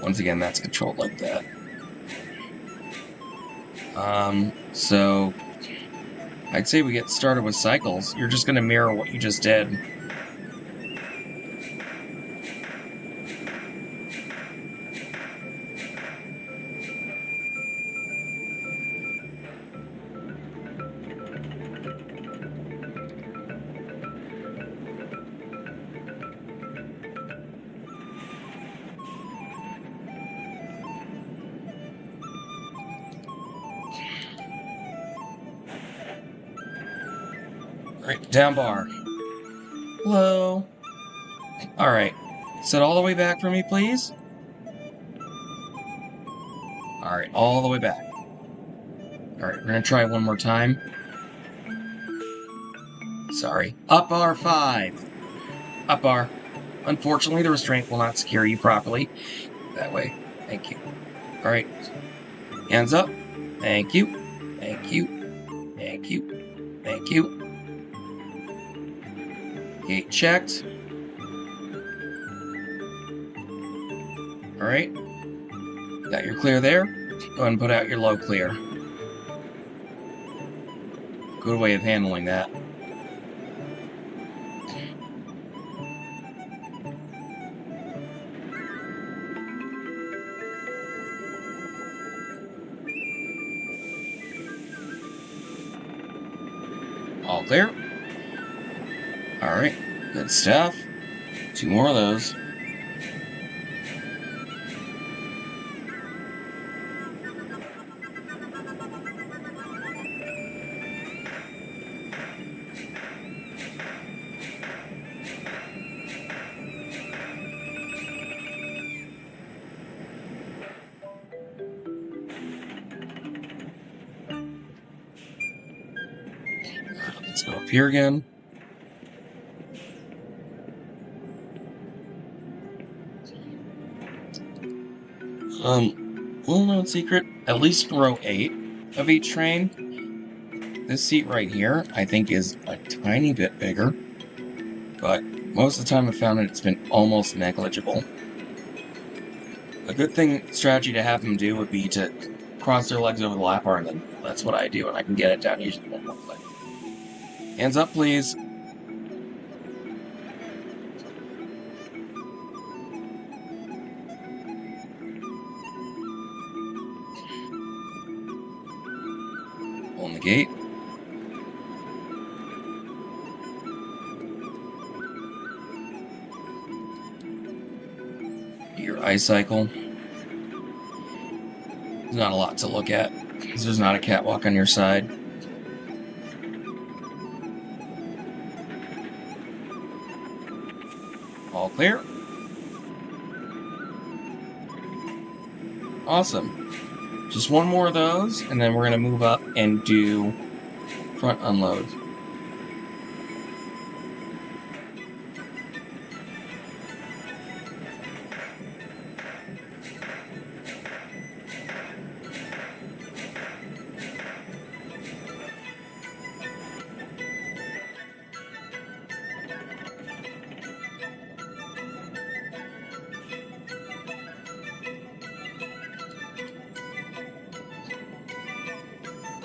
Once again, that's controlled like that. So I'd say we get started with cycles. You're just going to mirror what you just did. Alright, down bar. Hello. Alright. Sit all the way back for me, please. Alright, all the way back. Alright, we're gonna try one more time. Sorry. Up bar 5. Up bar. Unfortunately, the restraint will not secure you properly. That way. Thank you. Alright. Hands up. Thank you. Thank you. Thank you. Thank you. Gate checked. Alright. Got your clear there. Go ahead and put out your low clear. Good way of handling that. All clear. Alright, good stuff. 2 more of those. Let's go up here again. Little known secret, at least row 8 of each train, this seat right here, I think is a tiny bit bigger, but most of the time I've found it's been almost negligible. A good strategy to have them do would be to cross their legs over the lap bar, and then that's what I do, and I can get it down usually one more click. Hands up, please. Pulling the gate. Your ice cycle. There's not a lot to look at, because there's not a catwalk on your side. All clear. Awesome. Just one more of those, and then we're going to move up and do front unload.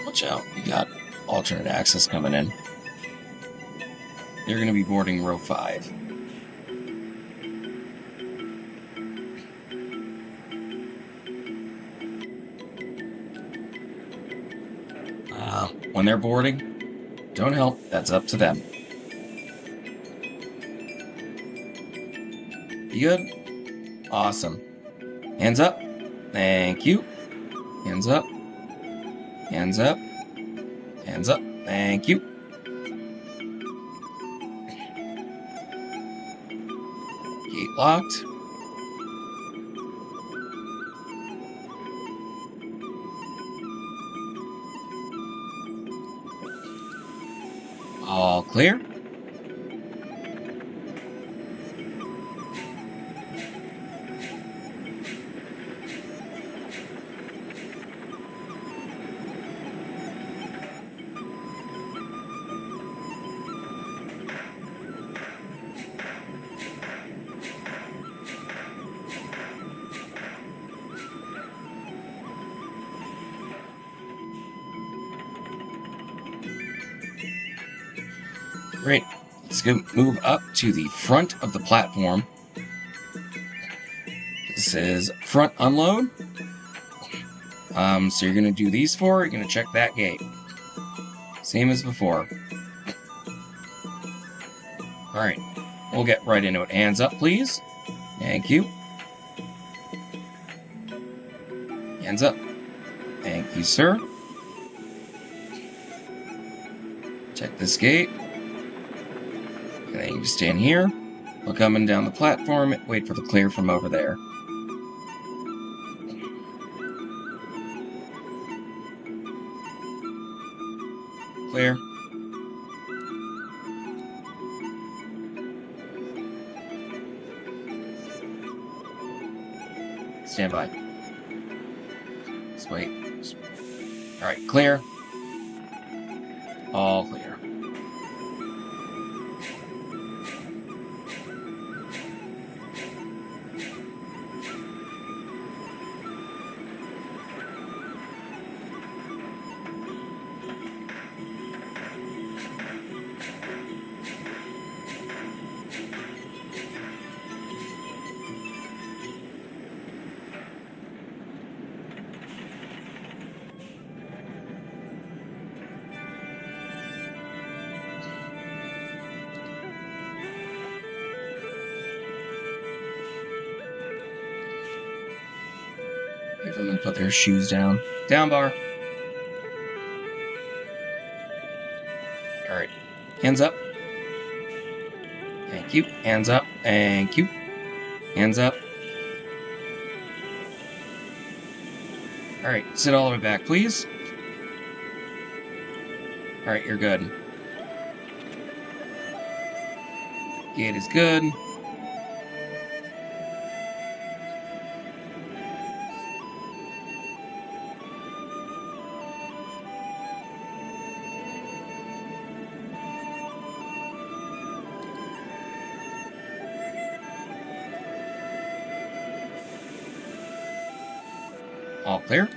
Watch out, you got alternate access coming in. They're going to be boarding row 5. When they're boarding, don't help, that's up to them. You good? Awesome. Hands up. Thank you. Hands up. Hands up. Hands up. Thank you. Gate locked. All clear. Great. Let's go move up to the front of the platform. This is front unload. So you're going to do these 4, you're going to check that gate. Same as before. Alright, we'll get right into it. Hands up, please. Thank you. Hands up. Thank you, sir. Check this gate. And then you just stand here, look up and down the platform, wait for the clear from over there. Clear. Stand by. Just wait. Alright, clear. All clear. Give them to put their shoes down. Down bar. Alright. Hands up. Thank you. Hands up. Thank you. Hands up. Alright, sit all the way back, please. Alright, you're good. Gate is good. All clear.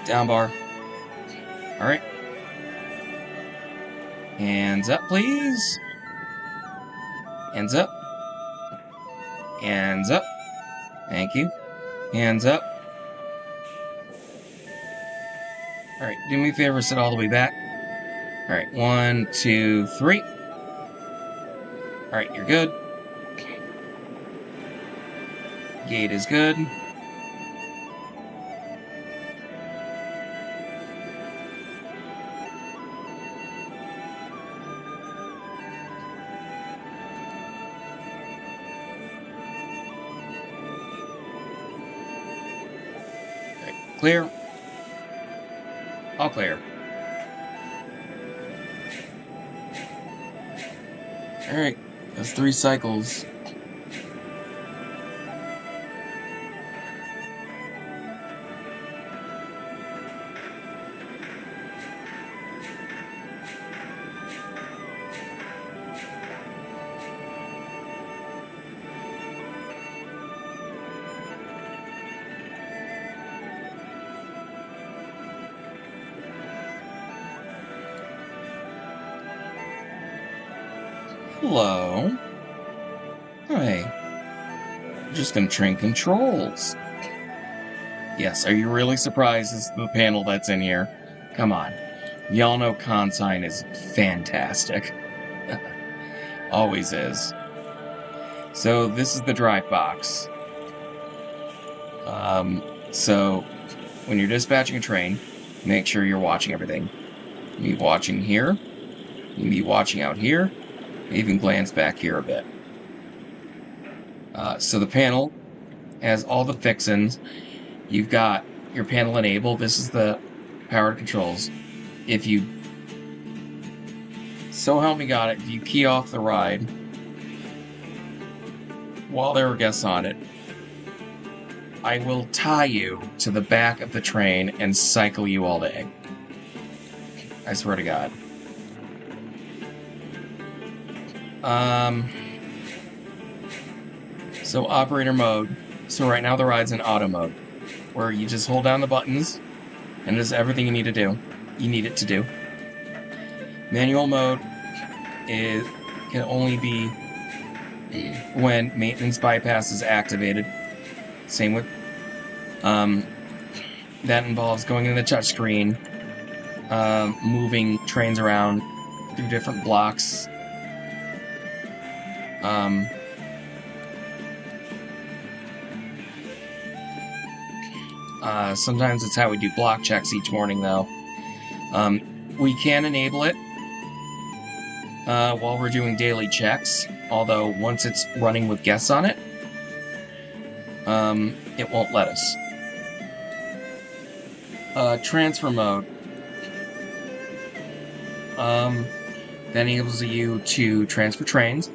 Down bar. Alright. Hands up, please. Hands up. Hands up. Thank you. Hands up. Alright, do me a favor, sit all the way back. Alright, 1, 2, 3. Alright, you're good. Gate is good. Clear. All clear. Alright, that's 3 cycles. Hello. Hey. I'm just gonna train controls. Yes, are you really surprised this is the panel that's in here? Come on. Y'all know Consign is fantastic. Always is. So, this is the drive box. So, when you're dispatching a train, make sure you're watching everything. You be watching here. You be watching out here. Even glance back here a bit. So the panel has all the fixins. You've got your panel enabled. This is the powered controls. If you... So help me God, if you key off the ride while there are guests on it, I will tie you to the back of the train and cycle you all day. I swear to God. So operator mode. So right now the ride's in auto mode. where you just hold down the buttons, and it does everything you need to do. You need it to do. Manual mode can only be when maintenance bypass is activated. Same with that involves going into the touchscreen, moving trains around through different blocks. Sometimes it's how we do block checks each morning, though. We can enable it while we're doing daily checks, although once it's running with guests on it, it won't let us. Transfer mode. That enables you to transfer trains.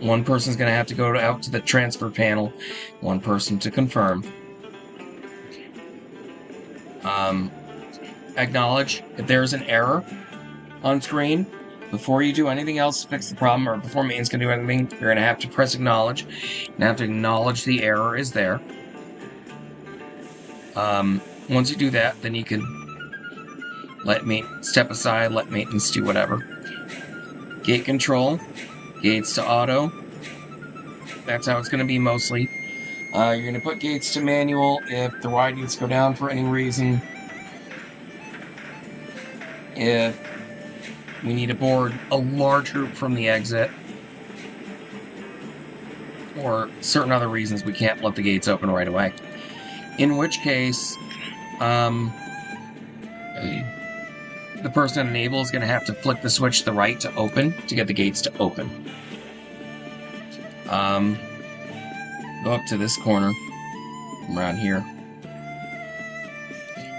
One person's going to have to go out to the transfer panel, one person to confirm. Acknowledge if there's an error on screen. Before you do anything else to fix the problem, or before maintenance can do anything, you're going to have to press acknowledge. You have to acknowledge the error is there. Once you do that, then you can step aside, let maintenance do whatever. Gate control, gates to auto. That's how it's going to be mostly. You're going to put gates to manual if the ride needs to go down for any reason. If we need to board a large group from the exit, or certain other reasons we can't let the gates open right away. In which case, the person at enable is going to have to flick the switch to the right to open, to get the gates to open. Go up to this corner, around here.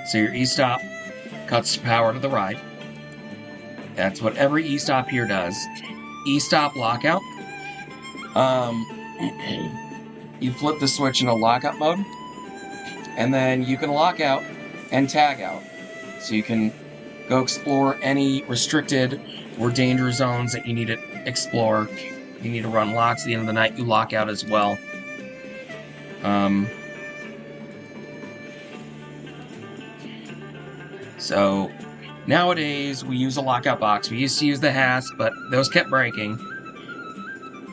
So your e-stop cuts power to the ride. That's what every e-stop here does. E-stop lockout. You flip the switch into lockout mode, and then you can lock out and tag out. So you can go explore any restricted or danger zones that you need to explore. If you need to run locks at the end of the night, you lock out as well. So nowadays we use a lockout box. We used to use the hasp, but those kept breaking,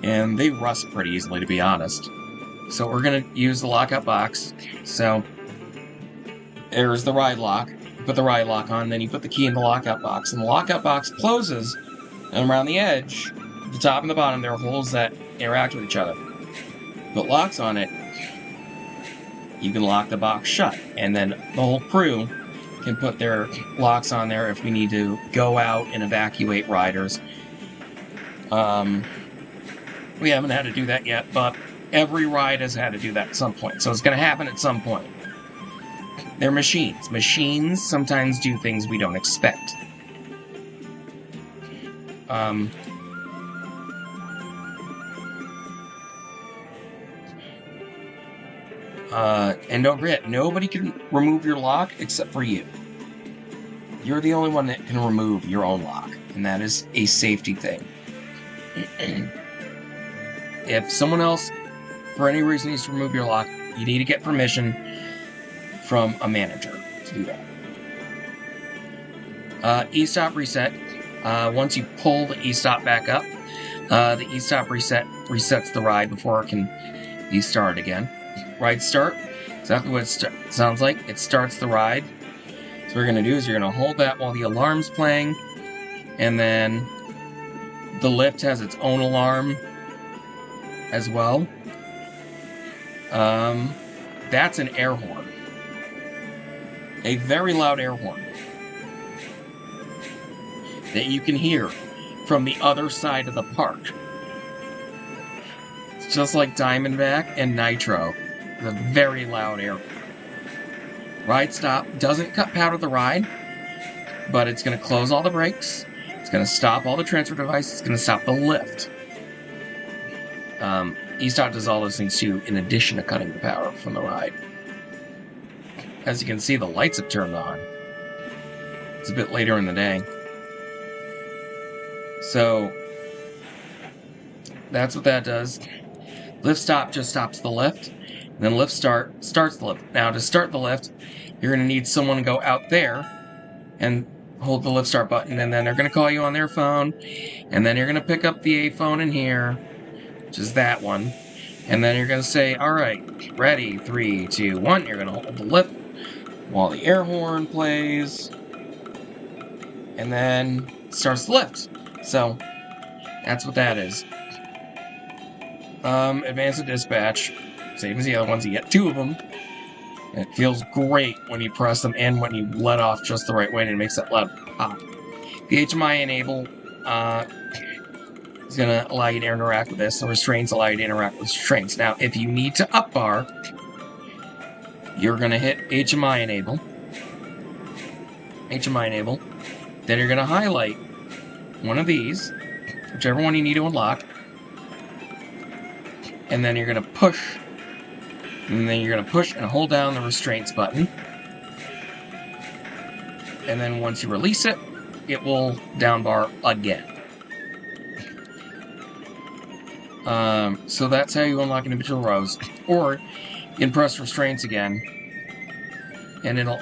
and they rust pretty easily, to be honest. So we're going to use the lockout box. So there's the ride lock. You put the ride lock on, then you put the key in the lockout box, and the lockout box closes, and around the edge, the top and the bottom, there are holes that interact with each other. Put locks on it, you can lock the box shut, and then the whole crew can put their locks on there if we need to go out and evacuate riders. We haven't had to do that yet, but every ride has had to do that at some point, so it's going to happen at some point. They're machines. Machines sometimes do things we don't expect. And don't forget, nobody can remove your lock except for you. You're the only one that can remove your own lock, and that is a safety thing. If someone else, for any reason, needs to remove your lock, you need to get permission from a manager to do that. E-stop reset. Once you pull the e-stop back up, the e-stop reset resets the ride before it can be started again. Ride start, exactly what it sounds like. It starts the ride. So what you're going to do is you're going to hold that while the alarm's playing, and then the lift has its own alarm as well. That's an air horn. A very loud air horn that you can hear from the other side of the park. It's just like Diamondback and Nitro. It's a very loud air horn. Ride stop doesn't cut power to the ride, but it's going to close all the brakes. It's going to stop all the transfer devices. It's going to stop the lift. E-stop does all those things too, in addition to cutting the power from the ride. As you can see, the lights have turned on. It's a bit later in the day. So, that's what that does. Lift stop just stops the lift. Then lift starts the lift. Now to start the lift, you're going to need someone to go out there and hold the lift start button, and then they're going to call you on their phone, and then you're going to pick up the A phone in here, which is that one, and then you're going to say, all right, ready, 3, 2, 1. You're going to hold the lift while the air horn plays, and then it starts the lift. So that's what that is. Advanced dispatch, same as the other ones. You get 2 of them. It feels great when you press them and when you let off just the right way, and it makes that loud pop. The HMI enable is going to allow you to interact with this. The restraints allow you to interact with restraints. Now, if you need to up bar, you're going to hit HMI enable. HMI enable. Then you're going to highlight one of these, whichever one you need to unlock. And then you're going to push. And then you're going to push and hold down the restraints button. And then once you release it, it will down bar again. So that's how you unlock individual rows. Or you can press restraints again, and or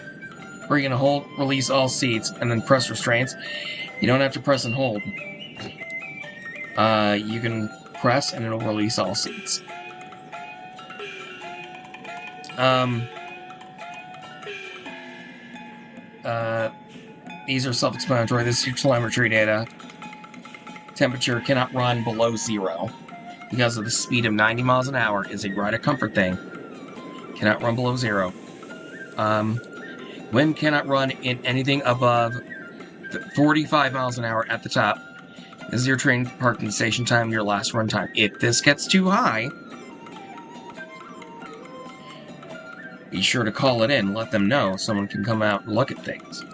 you're going to hold, release all seats, and then press restraints. You don't have to press and hold. You can press, and it'll release all seats. These are self-explanatory. This is your telemetry data. Temperature cannot run below 0. Because of the speed of 90 miles an hour is a ride of comfort thing. Cannot run below 0. Wind cannot run in anything above 45 miles an hour at the top. This is your train parking station time, your last run time. If this gets too high, be sure to call it in, let them know. Someone can come out and look at things.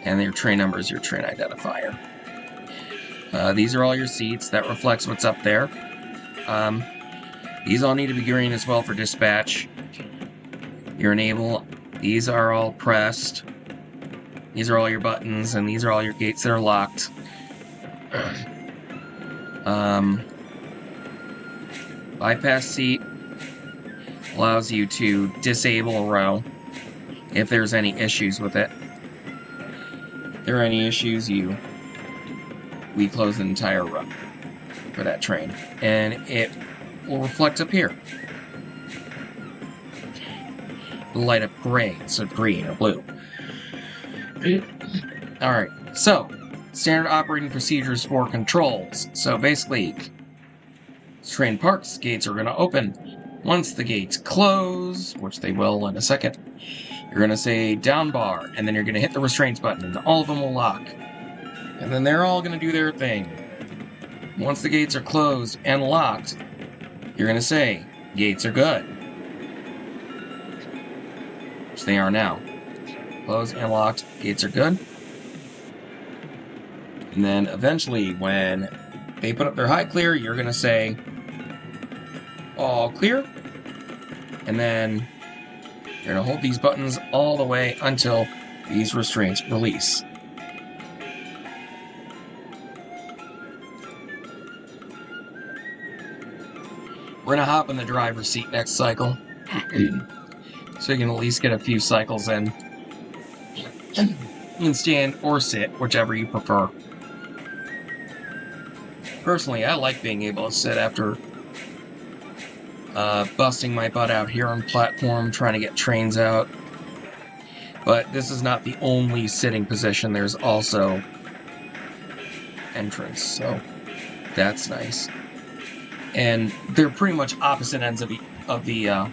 And your train number is your train identifier. These are all your seats. That reflects what's up there. These all need to be green as well for dispatch. Your enable. These are all pressed. These are all your buttons, and these are all your gates that are locked. Bypass seat allows you to disable a row if there's any issues with it. If there are any issues, we close the entire row for that train, and it will reflect up here. It'll light up gray instead of green or blue. Alright, so standard operating procedures for controls. So basically, train parks, gates are going to open. Once the gates close, which they will in a second, you're going to say down bar, and then you're going to hit the restraints button, and all of them will lock. And then they're all going to do their thing. Once the gates are closed and locked, you're going to say, gates are good. Which they are now. Closed and locked, gates are good. And then eventually, when they put up their high clear, you're going to say, all clear. And then you're going to hold these buttons all the way until these restraints release. We're going to hop in the driver's seat next cycle. So you can at least get a few cycles in. You can stand or sit, whichever you prefer. Personally, I like being able to sit after busting my butt out here on platform, trying to get trains out. But this is not the only sitting position. There's also entrance, so that's nice. And they're pretty much opposite ends of the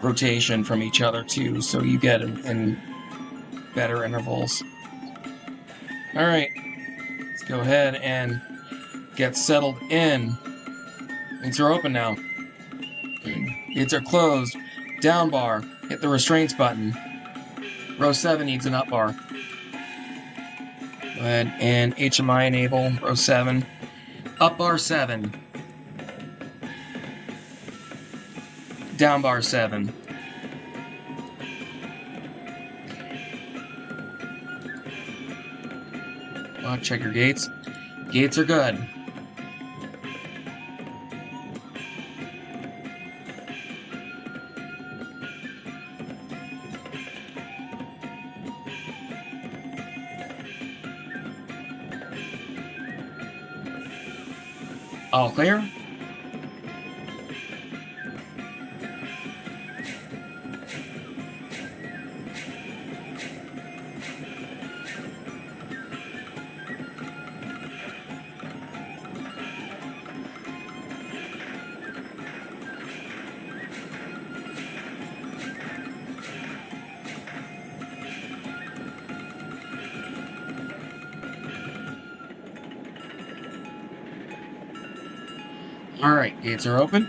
rotation from each other too, so you get in better intervals. Alright, let's go ahead and get settled in. Gates are open now. Gates are closed. Down bar. Hit the restraints button. Row 7 needs an up bar. Go ahead and HMI enable. Row 7. Up bar 7. Down bar 7. Check your gates. Gates are good. All clear. Alright, gates are open.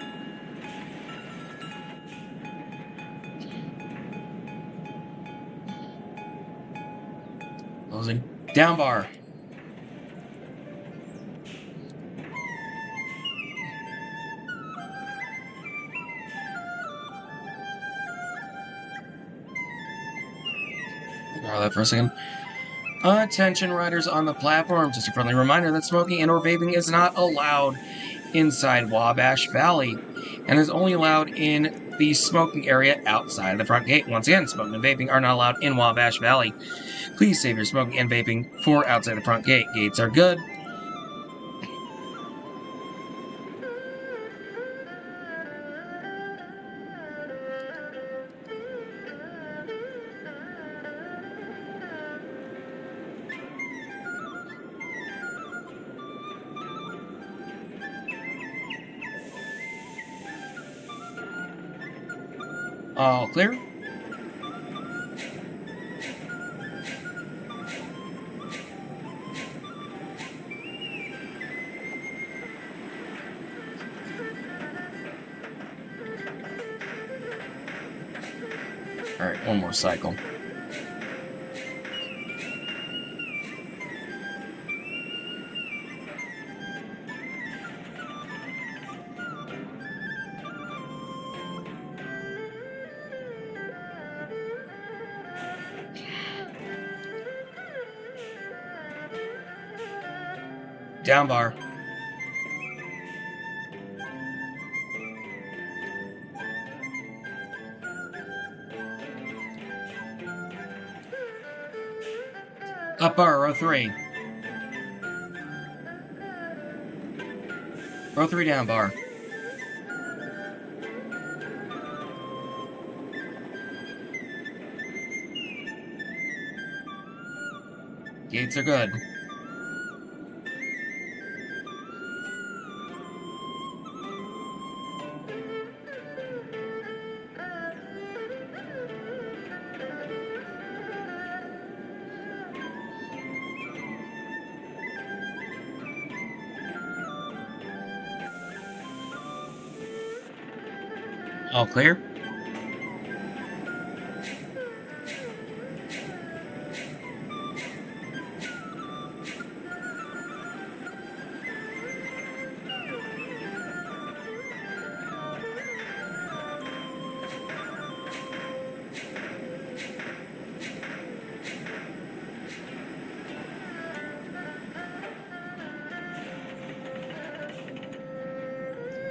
Closing. Down bar. Ignore that for a second. Attention riders on the platform, just a friendly reminder that smoking and/or vaping is not allowed inside Wabash Valley, and is only allowed in the smoking area outside the front gate. Once again, smoking and vaping are not allowed in Wabash Valley. Please save your smoking and vaping for outside the front gate. Gates are good. All clear. Alright, one more cycle. Down bar. Up bar, row 3. Row 3 down bar. Gates are good. All clear.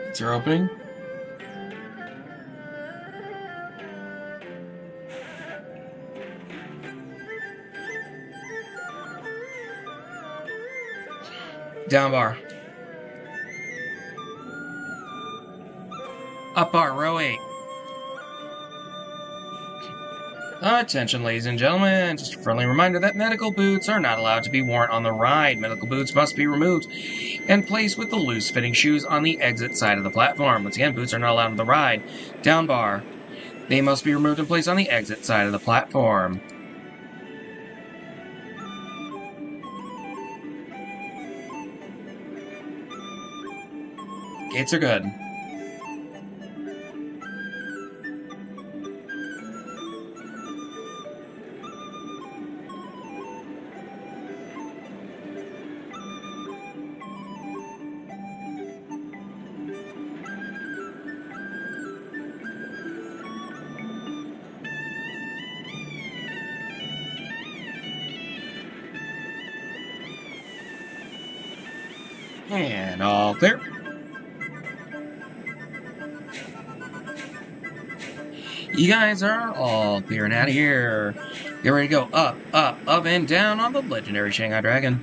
Gates are opening. Down bar. Up bar, row 8. Attention, ladies and gentlemen, just a friendly reminder that medical boots are not allowed to be worn on the ride. Medical boots must be removed and placed with the loose-fitting shoes on the exit side of the platform. Once again, boots are not allowed on the ride. Down bar. They must be removed and placed on the exit side of the platform. Gates are good. And all clear. You guys are all clearing out of here. Get ready to go up, up, up, and down on the legendary Shanghai Dragon.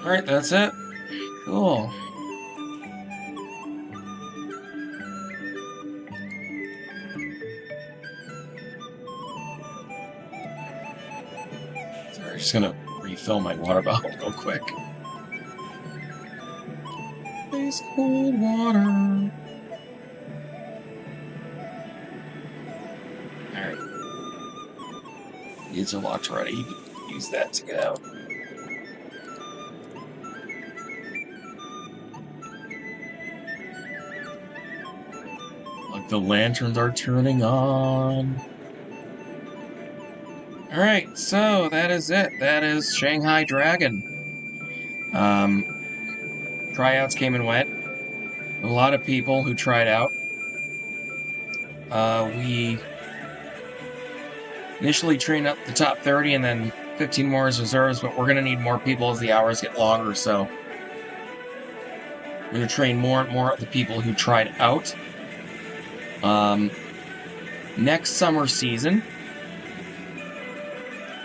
Alright, that's it. Cool. Sorry, I'm just gonna refill my water bottle real quick. Ice cold water. Alright. These are locked already. You can use that to get out. Look, the lanterns are turning on. Alright, so that is it. That is Shanghai Dragon. Tryouts came and went. A lot of people who tried out. We initially trained up the top 30 and then 15 more as reserves, but we're going to need more people as the hours get longer, so we're going to train more and more of the people who tried out. Next summer season,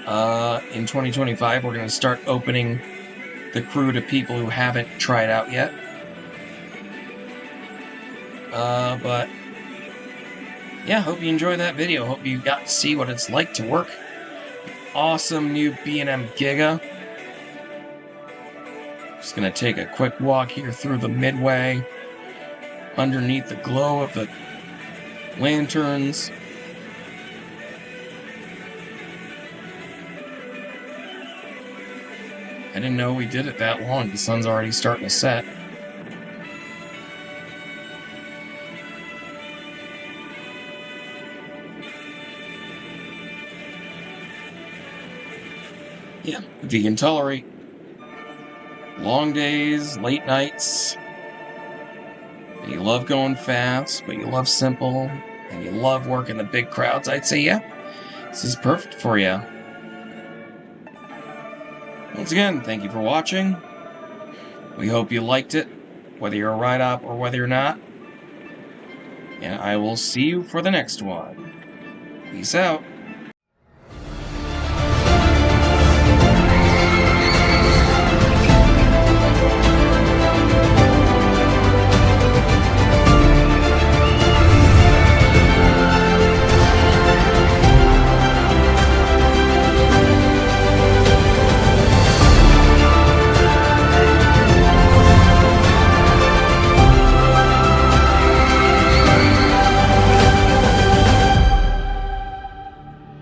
in 2025, we're going to start opening the crew to people who haven't tried out yet. But yeah, hope you enjoyed that video. Hope you got to see what it's like to work awesome new B&M Giga. Just gonna take a quick walk here through the Midway, underneath the glow of the lanterns. I didn't know we did it that long. The sun's already starting to set. Yeah, if you can tolerate long days, late nights, and you love going fast, but you love simple, and you love working the big crowds, I'd say, yeah, this is perfect for you. Once again, thank you for watching. We hope you liked it, whether you're a ride-op or whether you're not. And I will see you for the next one. Peace out.